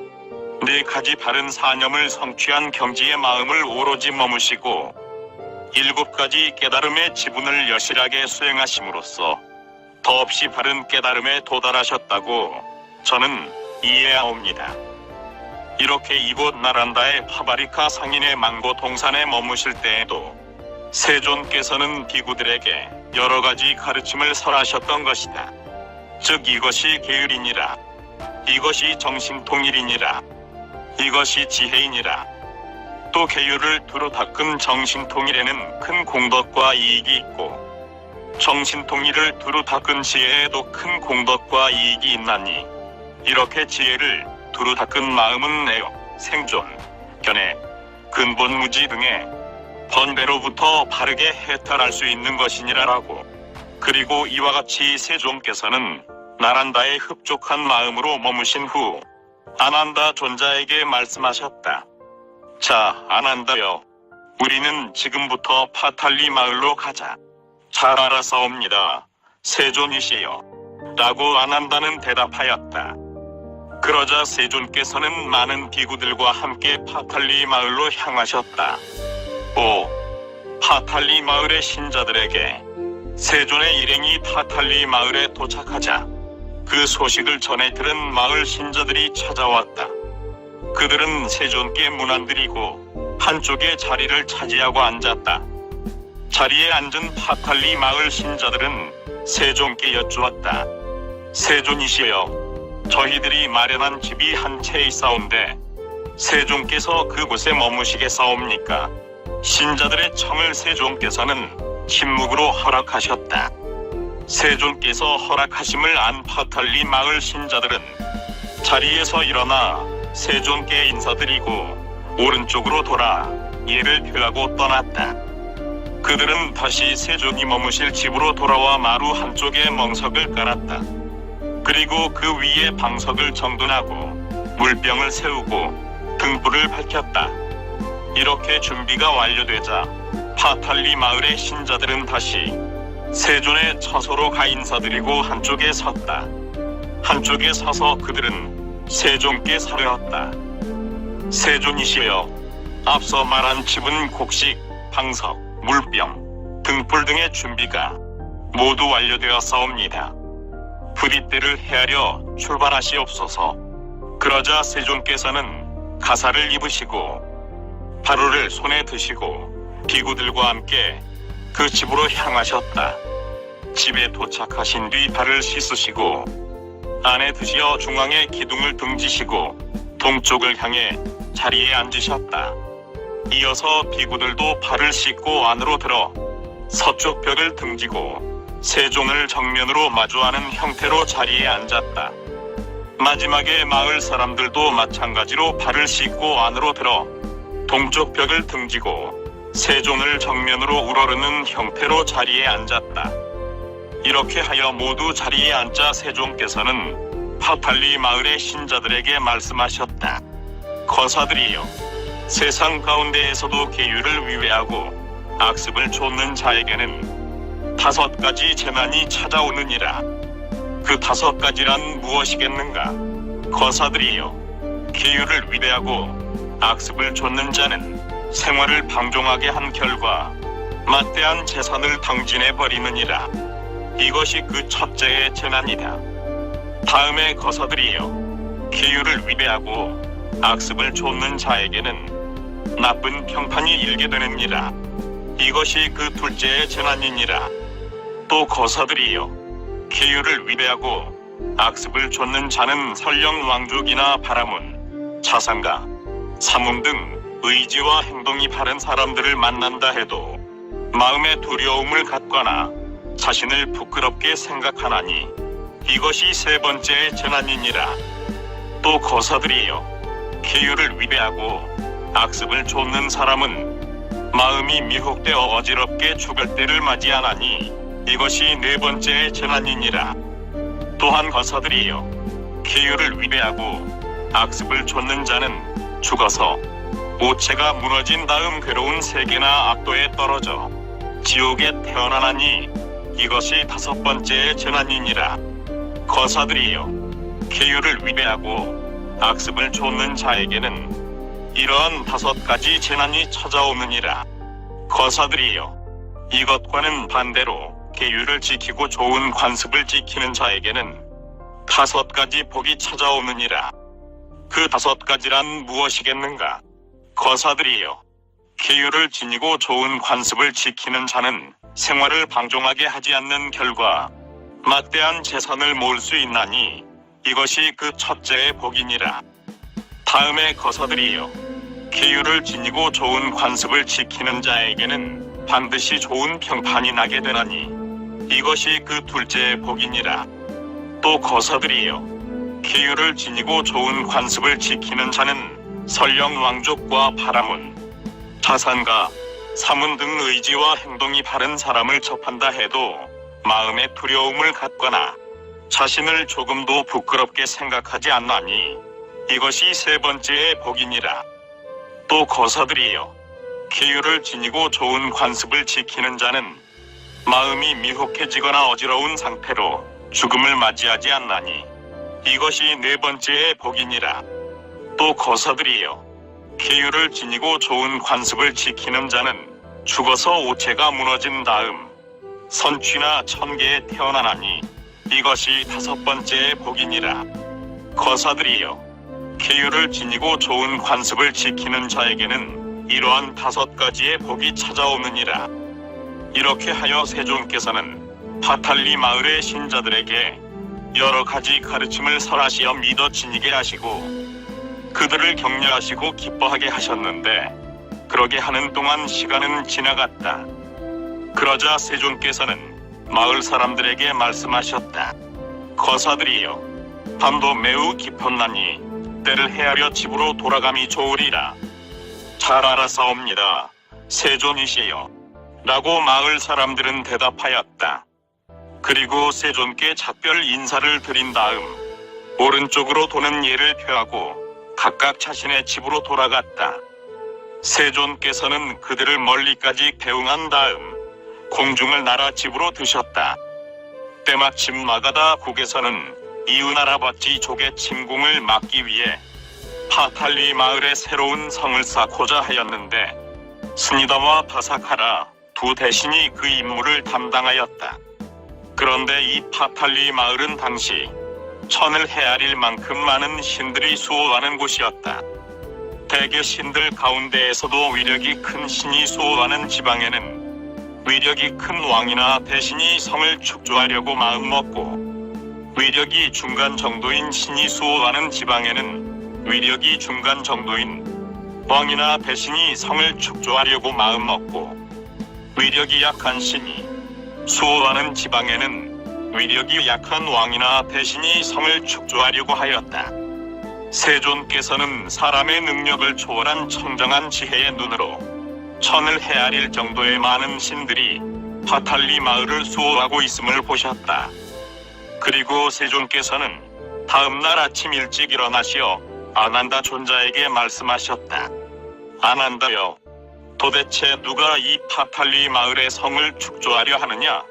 4가지 바른 사념을 성취한 경지의 마음을 오로지 머무시고 7가지 깨달음의 지분을 여실하게 수행하심으로써 더없이 바른 깨달음에 도달하셨다고 저는 이해하옵니다. 이렇게 이곳 나란다의 파바리카 상인의 망고 동산에 머무실 때에도 세존께서는 비구들에게 여러 가지 가르침을 설하셨던 것이다. 즉 이것이 계율이니라, 이것이 정신통일이니라, 이것이 지혜이니라. 또 계율을 두루 닦은 정신통일에는 큰 공덕과 이익이 있고 정신통일을 두루 닦은 지혜에도 큰 공덕과 이익이 있나니 이렇게 지혜를 두루 닦은 마음은 애욕, 생존, 견해, 근본무지 등의 번뇌로부터 바르게 해탈할 수 있는 것이니라라고. 그리고 이와 같이 세존께서는 나란다의 흡족한 마음으로 머무신 후 아난다 존자에게 말씀하셨다. 자, 아난다여, 우리는 지금부터 파탈리 마을로 가자. 잘 알아사옵니다, 세존이시여 라고 아난다는 대답하였다. 그러자 세존께서는 많은 비구들과 함께 파탈리 마을로 향하셨다. 파탈리 마을의 신자들에게 세존의 일행이 파탈리 마을에 도착하자 그 소식을 전해 들은 마을 신자들이 찾아왔다. 그들은 세존께 문안드리고 한쪽에 자리를 차지하고 앉았다. 자리에 앉은 파탈리 마을 신자들은 세존께 여쭈었다. 세존이시여, 저희들이 마련한 집이 한 채 있사온데 세존께서 그곳에 머무시겠사옵니까? 신자들의 청을 세존께서는 침묵으로 허락하셨다. 세존께서 허락하심을 안 파탈리 마을 신자들은 자리에서 일어나 세존께 인사드리고 오른쪽으로 돌아 예를 표하고 떠났다. 그들은 다시 세존이 머무실 집으로 돌아와 마루 한쪽에 멍석을 깔았다. 그리고 그 위에 방석을 정돈하고 물병을 세우고 등불을 밝혔다. 이렇게 준비가 완료되자 파탈리 마을의 신자들은 다시 세존의 처소로 가 인사드리고 한쪽에 섰다. 한쪽에 서서 그들은 세존께 사려왔다. 세존이시여, 앞서 말한 집은 곡식, 방석, 물병, 등불 등의 준비가 모두 완료되었사옵니다. 부디 때를 헤아려 출발하시옵소서. 그러자 세존께서는 가사를 입으시고 바로를 손에 드시고 비구들과 함께 그 집으로 향하셨다. 집에 도착하신 뒤 발을 씻으시고 안에 드시어 중앙에 기둥을 등지시고 동쪽을 향해 자리에 앉으셨다. 이어서 비구들도 발을 씻고 안으로 들어 서쪽 벽을 등지고 세존을 정면으로 마주하는 형태로 자리에 앉았다. 마지막에 마을 사람들도 마찬가지로 발을 씻고 안으로 들어 동쪽 벽을 등지고 세존을 정면으로 우러르는 형태로 자리에 앉았다. 이렇게 하여 모두 자리에 앉자 세존께서는 파탈리 마을의 신자들에게 말씀하셨다. 거사들이여, 세상 가운데에서도 계율을 위배하고 악습을 좇는 자에게는 5가지 재난이 찾아오느니라. 그 5가지란 무엇이겠는가? 거사들이여, 계율을 위배하고 악습을 좇는 자는 생활을 방종하게 한 결과 막대한 재산을 당진해 버리느니라. 이것이 그 첫째의 재난이다. 다음에 거사들이여, 계율을 위배하고 악습을 좇는 자에게는 나쁜 평판이 일게 되느니라. 이것이 그 둘째의 재난이니라. 또 거사들이여, 계율을 위배하고 악습을 좇는 자는 설령 왕족이나 바라문, 자상가, 사문 등 의지와 행동이 바른 사람들을 만난다 해도 마음에 두려움을 갖거나 자신을 부끄럽게 생각하나니 이것이 세 번째의 재난이니라. 또 거사들이여, 계율을 위배하고 악습을 좇는 사람은 마음이 미혹되어 어지럽게 죽을 때를 맞이하나니 이것이 네 번째의 재난이니라. 또한 거사들이여, 계율을 위배하고 악습을 좇는 자는 죽어서 오체가 무너진 다음 괴로운 세계나 악도에 떨어져 지옥에 태어나나니 이것이 5번째의 재난이니라. 거사들이여, 계율을 위배하고 악습을 좇는 자에게는 이러한 5가지 재난이 찾아오느니라. 거사들이여, 이것과는 반대로 계율을 지키고 좋은 관습을 지키는 자에게는 5가지 복이 찾아오느니라. 그 5가지란 무엇이겠는가? 거사들이여, 계율을 지니고 좋은 관습을 지키는 자는 생활을 방종하게 하지 않는 결과 막대한 재산을 모을 수 있나니 이것이 그 첫째의 복이니라. 다음에 거사들이여, 계율을 지니고 좋은 관습을 지키는 자에게는 반드시 좋은 평판이 나게 되나니 이것이 그 둘째의 복이니라. 또 거사들이여, 계율을 지니고 좋은 관습을 지키는 자는 설령 왕족과 바라문, 자산가, 사문 등 의지와 행동이 바른 사람을 접한다 해도 마음에 두려움을 갖거나 자신을 조금도 부끄럽게 생각하지 않나니 이것이 세 번째의 복이니라. 또 거사들이여, 계율을 지니고 좋은 관습을 지키는 자는 마음이 미혹해지거나 어지러운 상태로 죽음을 맞이하지 않나니 이것이 네 번째의 복이니라. 또 거사들이여, 계율을 지니고 좋은 관습을 지키는 자는 죽어서 오체가 무너진 다음 선취나 천계에 태어나나니 이것이 5번째의 복이니라. 거사들이여, 계율을 지니고 좋은 관습을 지키는 자에게는 이러한 5가지의 복이 찾아오느니라. 이렇게 하여 세존께서는 파탈리 마을의 신자들에게 여러 가지 가르침을 설하시어 믿어 지니게 하시고 그들을 격려하시고 기뻐하게 하셨는데 그러게 하는 동안 시간은 지나갔다. 그러자 세존께서는 마을 사람들에게 말씀하셨다. 거사들이여, 밤도 매우 깊었나니 때를 헤아려 집으로 돌아감이 좋으리라. 잘 알아사옵니다, 세존이시여, 라고 마을 사람들은 대답하였다. 그리고 세존께 작별 인사를 드린 다음 오른쪽으로 도는 예를 표하고 각각 자신의 집으로 돌아갔다. 세존께서는 그들을 멀리까지 대응한 다음 공중을 날아 집으로 드셨다. 때마침 마가다 국에서는 이웃 할아버지 족의 침공을 막기 위해 파탈리 마을에 새로운 성을 쌓고자 하였는데 스니다와 바사카라 두 대신이 그 임무를 담당하였다. 그런데 이 파탈리 마을은 당시 천을 헤아릴 만큼 많은 신들이 수호하는 곳이었다. 대개 신들 가운데에서도 위력이 큰 신이 수호하는 지방에는 위력이 큰 왕이나 대신이 성을 축조하려고 마음먹고, 위력이 중간 정도인 신이 수호하는 지방에는 위력이 중간 정도인 왕이나 대신이 성을 축조하려고 마음먹고, 위력이 약한 신이 수호하는 지방에는 위력이 약한 왕이나 대신이 성을 축조하려고 하였다. 세존께서는 사람의 능력을 초월한 청정한 지혜의 눈으로 천을 헤아릴 정도의 많은 신들이 파탈리 마을을 수호하고 있음을 보셨다. 그리고 세존께서는 다음날 아침 일찍 일어나시어 아난다 존자에게 말씀하셨다. 아난다여, 도대체 누가 이 파탈리 마을의 성을 축조하려 하느냐?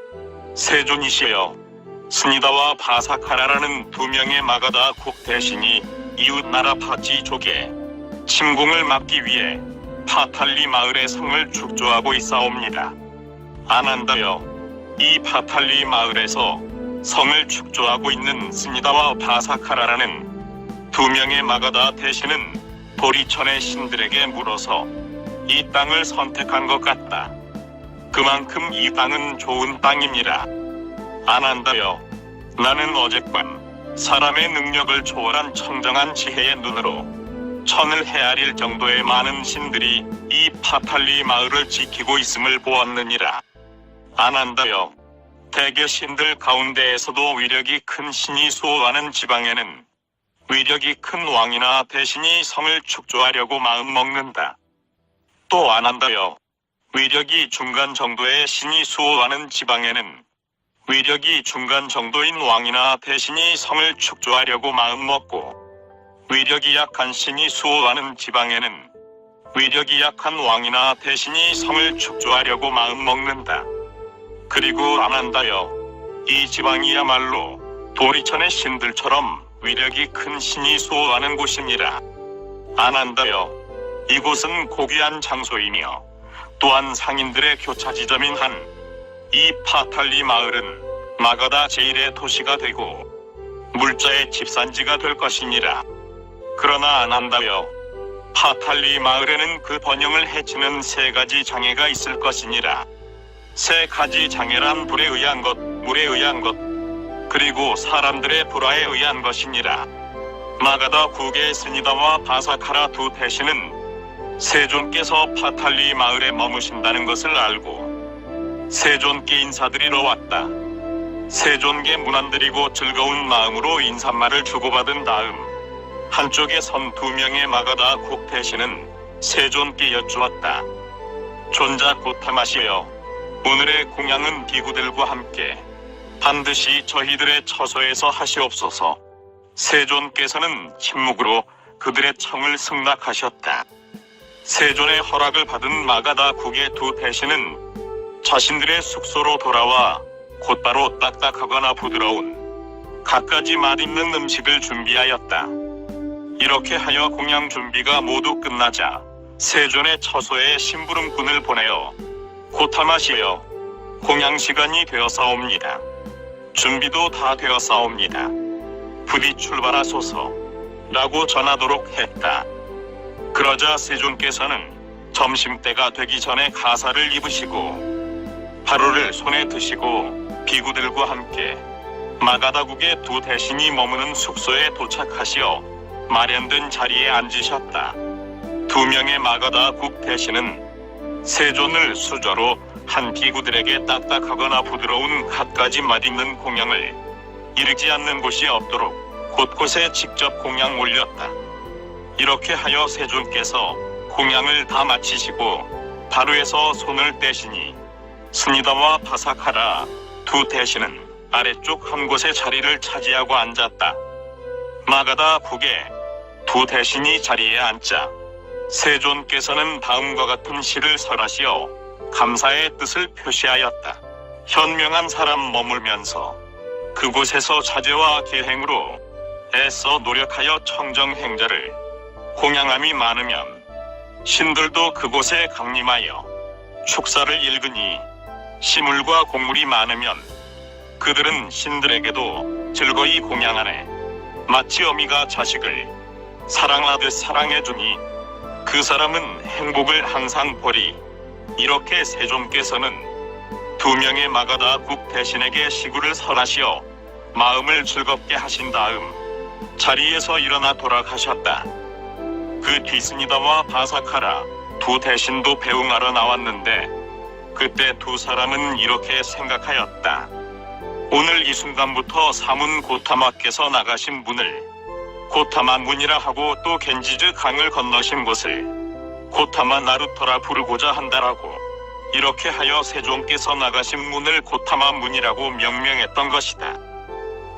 세존이시여, 스니다와 바사카라라는 두 명의 마가다 국 대신이 이웃나라 파지족의 침공을 막기 위해 파탈리 마을의 성을 축조하고 있사옵니다. 아난다여, 이 파탈리 마을에서 성을 축조하고 있는 스니다와 바사카라라는 두 명의 마가다 대신은 도리천의 신들에게 물어서 이 땅을 선택한 것 같다. 그만큼 이 땅은 좋은 땅입니다. 아난다여, 나는 어젯밤 사람의 능력을 초월한 청정한 지혜의 눈으로 천을 헤아릴 정도의 많은 신들이 이 파탈리 마을을 지키고 있음을 보았느니라. 아난다여, 대개 신들 가운데에서도 위력이 큰 신이 수호하는 지방에는 위력이 큰 왕이나 대신이 성을 축조하려고 마음먹는다. 또 아난다여, 위력이 중간 정도의 신이 수호하는 지방에는 위력이 중간 정도인 왕이나 대신이 성을 축조하려고 마음먹고, 위력이 약한 신이 수호하는 지방에는 위력이 약한 왕이나 대신이 성을 축조하려고 마음먹는다. 그리고 아난다여, 이 지방이야말로 도리천의 신들처럼 위력이 큰 신이 수호하는 곳이니라. 아난다여, 이곳은 고귀한 장소이며 또한 상인들의 교차 지점인 한 이 파탈리 마을은 마가다 제일의 도시가 되고 물자의 집산지가 될 것이니라. 그러나 아난다여, 파탈리 마을에는 그 번영을 해치는 세 가지 장애가 있을 것이니라. 세 가지 장애란 불에 의한 것, 물에 의한 것, 그리고 사람들의 불화에 의한 것이니라. 마가다 국의 스니다와 바사카라 두 대신은 세존께서 파탈리 마을에 머무신다는 것을 알고 세존께 인사드리러 왔다. 세존께 문안드리고 즐거운 마음으로 인사말을 주고받은 다음 한쪽에 선 두 명의 마가다 국 대신은 세존께 여쭈었다. 존자 고타마시여, 오늘의 공양은 비구들과 함께 반드시 저희들의 처소에서 하시옵소서. 세존께서는 침묵으로 그들의 청을 승낙하셨다. 세존의 허락을 받은 마가다 국의 두 대신은 자신들의 숙소로 돌아와 곧바로 딱딱하거나 부드러운 갖가지 맛있는 음식을 준비하였다. 이렇게 하여 공양 준비가 모두 끝나자 세존의 처소에 심부름꾼을 보내어 고타마시여, 공양 시간이 되어사옵니다. 준비도 다 되어사옵니다. 부디 출발하소서 라고 전하도록 했다. 그러자 세존께서는 점심때가 되기 전에 가사를 입으시고 하루를 손에 드시고 비구들과 함께 마가다국의 두 대신이 머무는 숙소에 도착하시어 마련된 자리에 앉으셨다. 두 명의 마가다국 대신은 세존을 수저로 한 비구들에게 딱딱하거나 부드러운 갖가지 맛있는 공양을 이르지 않는 곳이 없도록 곳곳에 직접 공양 올렸다. 이렇게 하여 세존께서 공양을 다 마치시고 바로에서 손을 떼시니 스니다와 바사카라 두 대신은 아래쪽 한 곳에 자리를 차지하고 앉았다. 마가다 국의 두 대신이 자리에 앉자 세존께서는 다음과 같은 시를 설하시어 감사의 뜻을 표시하였다. 현명한 사람 머물면서 그곳에서 자제와 계행으로 애써 노력하여 청정행자를 공양함이 많으면 신들도 그곳에 강림하여 축사를 일으키니 시물과 곡물이 많으면 그들은 신들에게도 즐거이 공양하네. 마치 어미가 자식을 사랑하듯 사랑해주니 그 사람은 행복을 항상 보리. 이렇게 세존께서는 2명의 마가다국 대신에게 시구를 설하시어 마음을 즐겁게 하신 다음 자리에서 일어나 돌아가셨다. 그 뒤스니다와 바사카라 2 대신도 배웅하러 나왔는데 그때 2 사람은 이렇게 생각하였다. 오늘 이 순간부터 사문 고타마께서 나가신 문을 고타마 문이라 하고 또 겐지즈 강을 건너신 곳을 고타마 나루터라 부르고자 한다라고 이렇게 하여 세종께서 나가신 문을 고타마 문이라고 명명했던 것이다.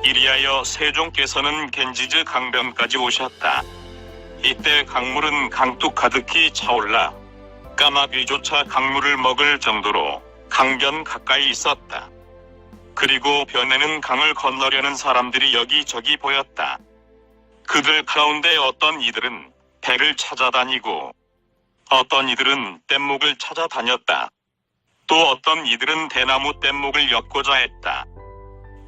이리하여 세종께서는 겐지즈 강변까지 오셨다. 이때 강물은 강둑 가득히 차올라 까마귀조차 강물을 먹을 정도로 강변 가까이 있었다. 그리고 변에는 강을 건너려는 사람들이 여기저기 보였다. 그들 가운데 어떤 이들은 배를 찾아다니고 어떤 이들은 뗏목을 찾아다녔다. 또 어떤 이들은 대나무 뗏목을 엮고자 했다.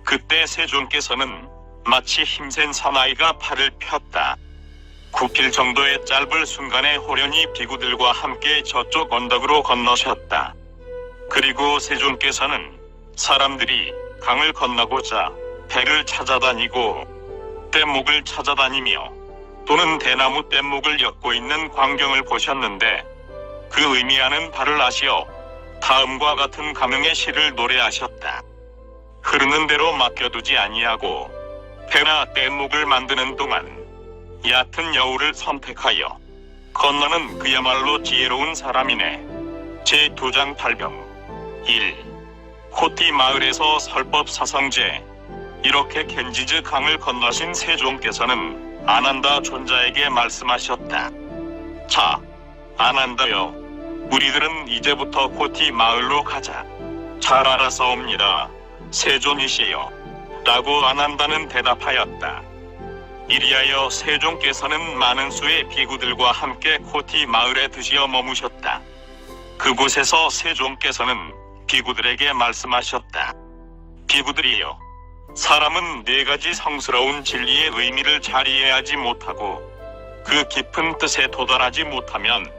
그때 세종께서는 마치 힘센 사나이가 팔을 폈다. 9필 정도의 짧을 순간에 호련히 비구들과 함께 저쪽 언덕으로 건너셨다. 그리고 세종께서는 사람들이 강을 건너고자 배를 찾아다니고 뗏목을 찾아다니며 또는 대나무 뗏목을 엮고 있는 광경을 보셨는데 그 의미하는 바를 아시어 다음과 같은 가명의 시를 노래하셨다. 흐르는 대로 맡겨두지 아니하고 배나 뗏목을 만드는 동안 얕은 여우를 선택하여 건너는 그야말로 지혜로운 사람이네. 제2장 8병 1. 코티 마을에서 설법 사성제. 이렇게 겐지즈 강을 건너신 세종께서는 아난다 존자에게 말씀하셨다. 자, 아난다여, 우리들은 이제부터 코티 마을로 가자. 잘 알아서옵니다, 세존이시여 라고 아난다는 대답하였다. 이리하여 세종께서는 많은 수의 비구들과 함께 코티 마을에 드시어 머무셨다. 그곳에서 세종께서는 비구들에게 말씀하셨다. 비구들이여, 사람은 4가지 성스러운 진리의 의미를 잘 이해하지 못하고 그 깊은 뜻에 도달하지 못하면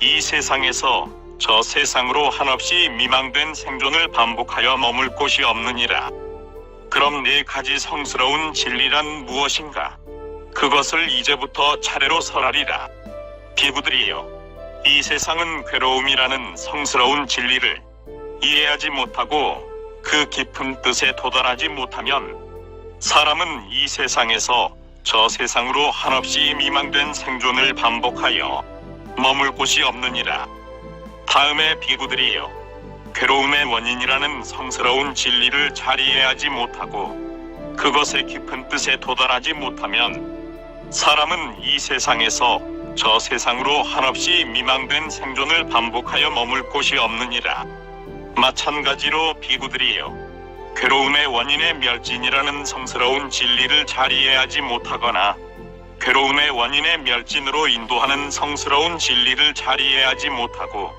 이 세상에서 저 세상으로 한없이 미망된 생존을 반복하여 머물 곳이 없느니라. 그럼 4가지 성스러운 진리란 무엇인가? 그것을 이제부터 차례로 설하리라. 비구들이여, 이 세상은 괴로움이라는 성스러운 진리를 이해하지 못하고 그 깊은 뜻에 도달하지 못하면 사람은 이 세상에서 저 세상으로 한없이 미망된 생존을 반복하여 머물 곳이 없느니라. 다음에 비구들이여, 괴로움의 원인이라는 성스러운 진리를 잘 이해하지 못하고 그것의 깊은 뜻에 도달하지 못하면 사람은 이 세상에서 저 세상으로 한없이 미망된 생존을 반복하여 머물 곳이 없느니라. 마찬가지로 비구들이여, 괴로움의 원인의 멸진이라는 성스러운 진리를 잘 이해하지 못하거나 괴로움의 원인의 멸진으로 인도하는 성스러운 진리를 잘 이해하지 못하고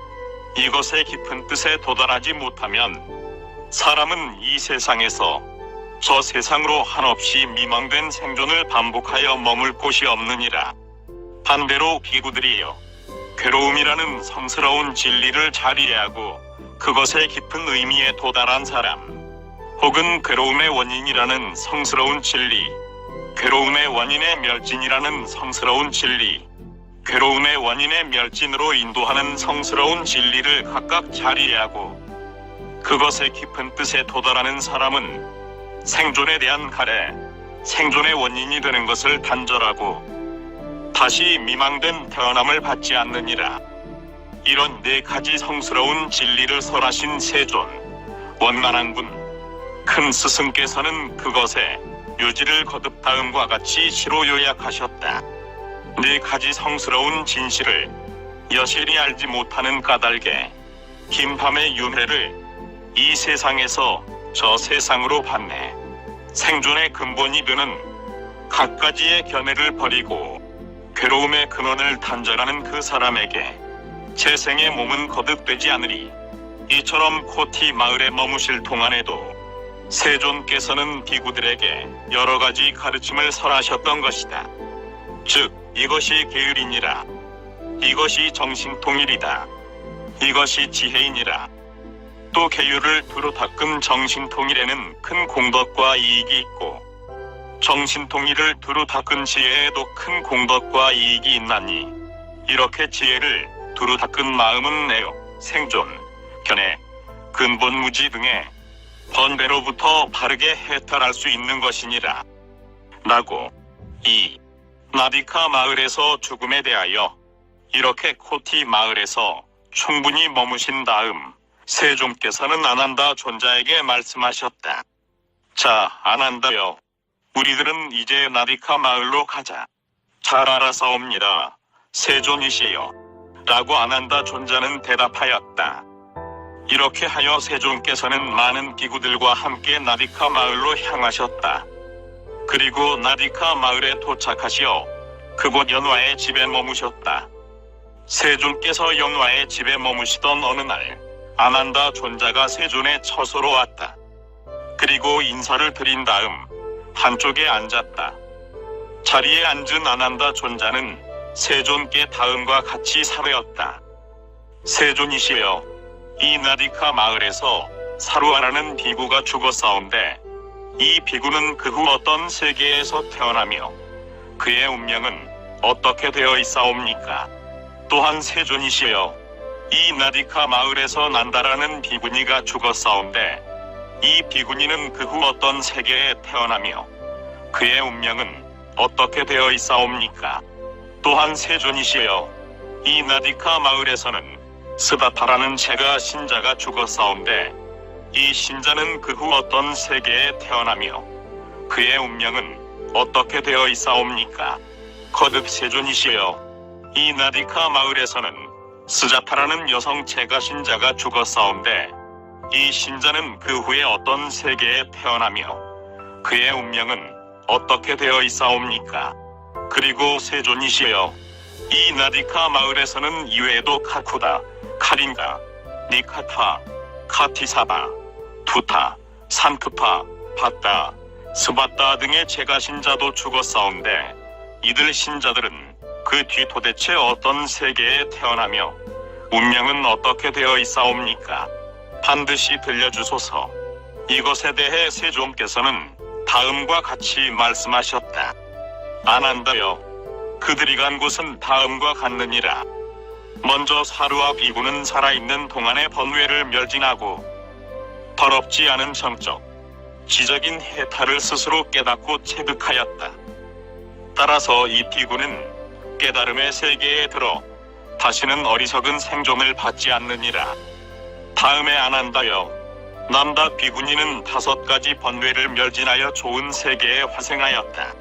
이것의 깊은 뜻에 도달하지 못하면 사람은 이 세상에서 저 세상으로 한없이 미망된 생존을 반복하여 머물 곳이 없느니라. 반대로 비구들이여, 괴로움이라는 성스러운 진리를 잘 이해하고 그것의 깊은 의미에 도달한 사람, 혹은 괴로움의 원인이라는 성스러운 진리, 괴로움의 원인의 멸진이라는 성스러운 진리, 괴로움의 원인의 멸진으로 인도하는 성스러운 진리를 각각 잘 이해하고 그것의 깊은 뜻에 도달하는 사람은 생존에 대한 가래, 생존의 원인이 되는 것을 단절하고 다시 미망된 태어남을 받지 않느니라. 이런 4가지 성스러운 진리를 설하신 세존, 원만한 분, 큰 스승께서는 그것에 묘지를 거듭 다음과 같이 시로 요약하셨다. 4가지 성스러운 진실을 여실히 알지 못하는 까닭에 긴 밤의 윤회를 이 세상에서 저 세상으로 받네. 생존의 근본이 되는 갖가지의 견해를 버리고 괴로움의 근원을 단절하는 그 사람에게 재생의 몸은 거듭되지 않으리. 이처럼 코티 마을에 머무실 동안에도 세존께서는 비구들에게 여러 가지 가르침을 설하셨던 것이다. 즉 이것이 계율이니라. 이것이 정신통일이다. 이것이 지혜이니라. 또 계율을 두루 닦은 정신통일에는 큰 공덕과 이익이 있고 정신통일을 두루 닦은 지혜에도 큰 공덕과 이익이 있나니 이렇게 지혜를 두루 닦은 마음은 애욕, 생존, 견해, 근본무지 등의 번뇌로부터 바르게 해탈할 수 있는 것이니라. 라고 이 나디카 마을에서 죽음에 대하여 이렇게 코티 마을에서 충분히 머무신 다음 세존께서는 아난다 존자에게 말씀하셨다. 자, 아난다여, 우리들은 이제 나디카 마을로 가자. 잘 알아사옵니다, 세존이시여. 라고 아난다 존자는 대답하였다. 이렇게 하여 세존께서는 많은 비구들과 함께 나디카 마을로 향하셨다. 그리고 나디카 마을에 도착하시어 그곳 연화의 집에 머무셨다. 세존께서 연화의 집에 머무시던 어느 날 아난다 존자가 세존의 처소로 왔다. 그리고 인사를 드린 다음 한쪽에 앉았다. 자리에 앉은 아난다 존자는 세존께 다음과 같이 사례었다. 세존이시여, 이 나디카 마을에서 사루아라는 비구가 죽었사온데 이 비구는 그 후 어떤 세계에서 태어나며 그의 운명은 어떻게 되어 있사옵니까? 또한 세존이시여, 이 나디카 마을에서 난다라는 비구니가 죽었사온데 이 비구니는 그 후 어떤 세계에 태어나며 그의 운명은 어떻게 되어 있사옵니까? 또한 세존이시여, 이 나디카 마을에서는 스바타라는 제가 신자가 죽었사온데 이 신자는 그 후 어떤 세계에 태어나며 그의 운명은 어떻게 되어 있사옵니까? 거듭 세존이시여, 이 나디카 마을에서는 스자타라는 여성 제가 신자가 죽었사온데 이 신자는 그 후에 어떤 세계에 태어나며 그의 운명은 어떻게 되어 있사옵니까? 그리고 세존이시여, 이 나디카 마을에서는 이외에도 카쿠다, 카린가, 니카타, 카티사바, 투타, 산크파, 바따, 스바따 등의 제가 신자도 죽었사온데 이들 신자들은 그 뒤 도대체 어떤 세계에 태어나며 운명은 어떻게 되어 있사옵니까? 반드시 들려주소서. 이것에 대해 세존께서는 다음과 같이 말씀하셨다. 아난다여, 그들이 간 곳은 다음과 같느니라. 먼저 사루와 비구는 살아있는 동안의 번뇌를 멸진하고 더럽지 않은 정적, 지적인 해탈을 스스로 깨닫고 체득하였다. 따라서 이 비구는 깨달음의 세계에 들어 다시는 어리석은 생존을 받지 않느니라. 다음에 아난다여, 남다 비구니는 5가지 번뇌를 멸진하여 좋은 세계에 화생하였다.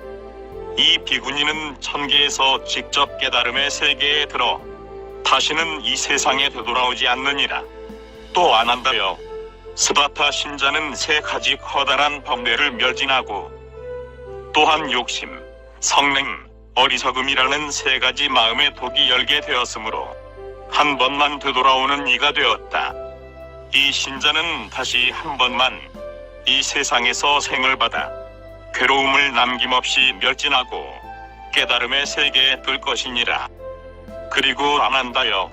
이 비구니는 천계에서 직접 깨달음의 세계에 들어 다시는 이 세상에 되돌아오지 않느니라. 또 아난다여, 스바타 신자는 3가지 커다란 번뇌를 멸진하고 또한 욕심, 성능, 어리석음이라는 3가지 마음의 독이 열게 되었으므로 한 번만 되돌아오는 이가 되었다. 이 신자는 다시 한 번만 이 세상에서 생을 받아 괴로움을 남김없이 멸진하고 깨달음의 세계에 뜰 것이니라. 그리고 아난다여,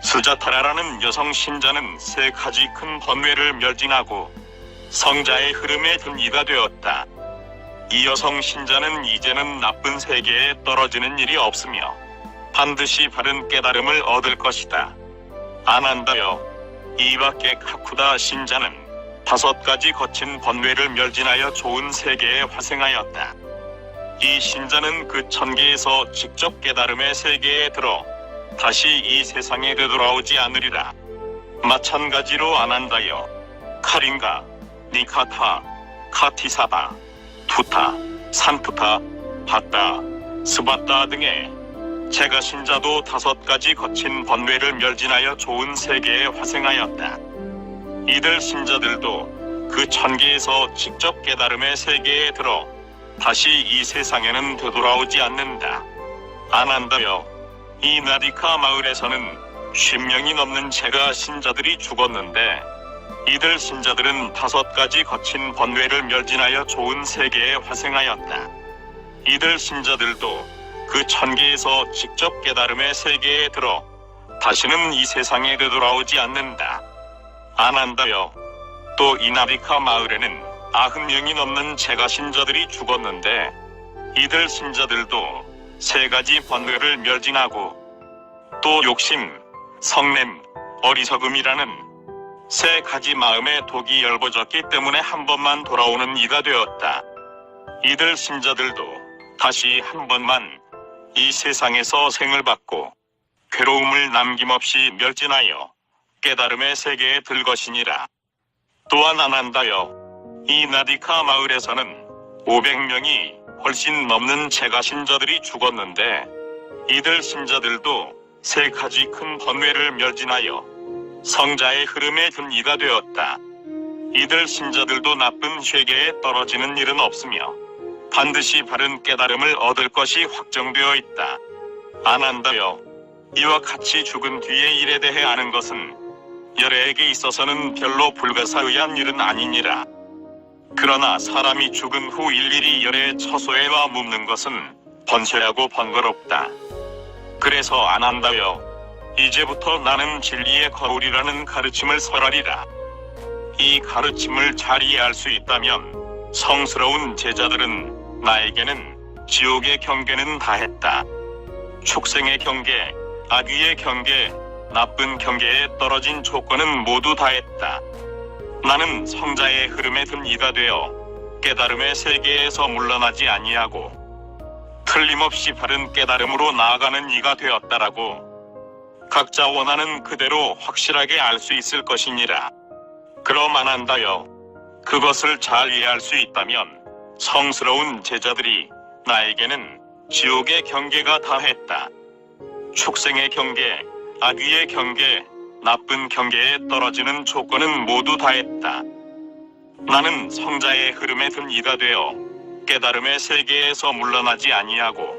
스자타라라는 여성 신자는 3가지 큰 번뇌를 멸진하고 성자의 흐름에 든 이가 되었다. 이 여성 신자는 이제는 나쁜 세계에 떨어지는 일이 없으며 반드시 바른 깨달음을 얻을 것이다. 아난다여, 이 밖에 카쿠다 신자는 5가지 거친 번뇌를 멸진하여 좋은 세계에 화생하였다. 이 신자는 그 천계에서 직접 깨달음의 세계에 들어 다시 이 세상에 되돌아오지 않으리라. 마찬가지로 아난다여, 카린가, 니카타, 카티사바, 투타, 산프타, 바따, 스바따 등의 제가 신자도 5가지 거친 번뇌를 멸진하여 좋은 세계에 화생하였다. 이들 신자들도 그 천계에서 직접 깨달음의 세계에 들어 다시 이 세상에는 되돌아오지 않는다. 아난다여, 이 나디카 마을에서는 10명이 넘는 제가 신자들이 죽었는데 이들 신자들은 5가지 거친 번뇌를 멸진하여 좋은 세계에 화생하였다. 이들 신자들도 그 1000개에서 직접 깨달음의 세계에 들어 다시는 이 세상에 되돌아오지 않는다. 아난다여, 또 이 나디카 마을에는 90명이 넘는 제가 신자들이 죽었는데 이들 신자들도 3가지 번뇌를 멸진하고 또 욕심, 성냄, 어리석음이라는 3가지 마음의 독이 열버졌기 때문에 한 번만 돌아오는 이가 되었다. 이들 신자들도 다시 한 번만 이 세상에서 생을 받고 괴로움을 남김없이 멸진하여 깨달음의 세계에 들 것이니라. 또한 아난다여, 이 나디카 마을에서는 500명이 훨씬 넘는 제가 신자들이 죽었는데 이들 신자들도 3가지 큰 번뇌를 멸진하여 성자의 흐름에 든 이가 되었다. 이들 신자들도 나쁜 회계에 떨어지는 일은 없으며 반드시 바른 깨달음을 얻을 것이 확정되어 있다. 아난다여, 이와 같이 죽은 뒤의 일에 대해 아는 것은 열애에게 있어서는 별로 불가사의한 일은 아니니라. 그러나 사람이 죽은 후 일일이 열애의 처소에 와 묻는 것은 번뇌하고 번거롭다. 그래서 아난다여, 이제부터 나는 진리의 거울이라는 가르침을 설하리라. 이 가르침을 잘 이해할 수 있다면 성스러운 제자들은 나에게는 지옥의 경계는 다했다. 축생의 경계, 악귀의 경계, 나쁜 경계에 떨어진 조건은 모두 다했다. 나는 성자의 흐름에 든 이가 되어 깨달음의 세계에서 물러나지 아니하고 틀림없이 바른 깨달음으로 나아가는 이가 되었다라고 각자 원하는 그대로 확실하게 알 수 있을 것이니라. 그럼 아난다여, 그것을 잘 이해할 수 있다면 성스러운 제자들이 나에게는 지옥의 경계가 다했다. 축생의 경계, 악귀의 경계, 나쁜 경계에 떨어지는 조건은 모두 다했다. 나는 성자의 흐름에 든 이가 되어 깨달음의 세계에서 물러나지 아니하고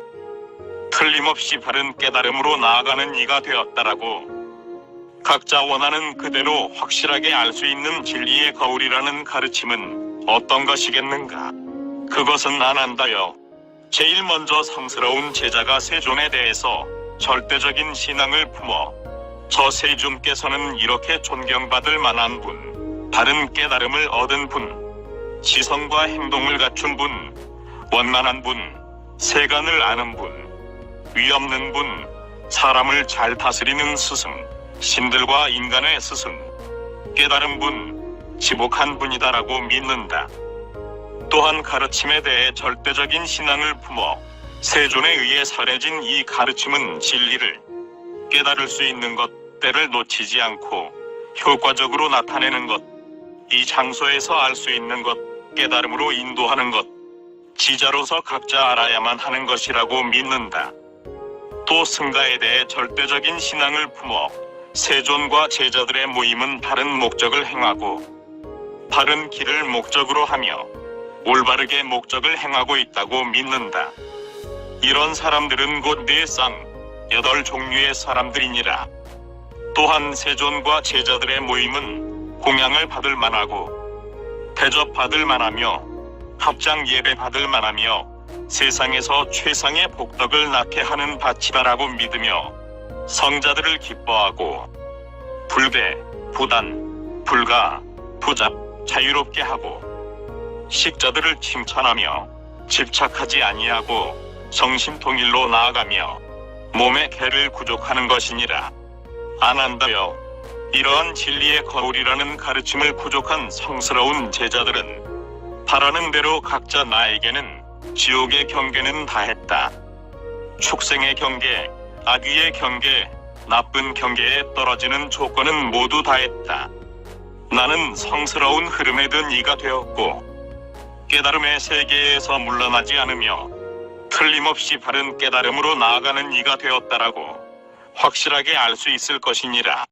틀림없이 바른 깨달음으로 나아가는 이가 되었다라고 각자 원하는 그대로 확실하게 알 수 있는 진리의 거울이라는 가르침은 어떤 것이겠는가? 그것은 아난다여, 제일 먼저 성스러운 제자가 세존에 대해서 절대적인 신앙을 품어 저 세존께서는 이렇게 존경받을 만한 분, 바른 깨달음을 얻은 분, 지성과 행동을 갖춘 분, 원만한 분, 세간을 아는 분, 위없는 분, 사람을 잘 다스리는 스승, 신들과 인간의 스승, 깨달은 분, 지복한 분이다라고 믿는다. 또한 가르침에 대해 절대적인 신앙을 품어 세존에 의해 설해진 이 가르침은 진리를 깨달을 수 있는 것, 때를 놓치지 않고 효과적으로 나타내는 것, 이 장소에서 알 수 있는 것, 깨달음으로 인도하는 것, 지자로서 각자 알아야만 하는 것이라고 믿는다. 또 승가에 대해 절대적인 신앙을 품어 세존과 제자들의 모임은 바른 목적을 행하고 바른 길을 목적으로 하며 올바르게 목적을 행하고 있다고 믿는다. 이런 사람들은 곧 네 쌍, 8종류의 사람들이니라. 또한 세존과 제자들의 모임은 공양을 받을 만하고 대접받을 만하며 합장 예배 받을 만하며 세상에서 최상의 복덕을 낳게 하는 밭이다라고 믿으며 성자들을 기뻐하고 불배, 부단, 불가, 부잡, 자유롭게 하고 식자들을 칭찬하며 집착하지 아니하고 정신통일로 나아가며 몸의 개를 구족하는 것이니라. 아난다여, 이러한 진리의 거울이라는 가르침을 구족한 성스러운 제자들은 바라는 대로 각자 나에게는 지옥의 경계는 다했다. 축생의 경계, 악귀의 경계, 나쁜 경계에 떨어지는 조건은 모두 다했다. 나는 성스러운 흐름에 든 이가 되었고 깨달음의 세계에서 물러나지 않으며 틀림없이 바른 깨달음으로 나아가는 이가 되었다라고 확실하게 알 수 있을 것이니라.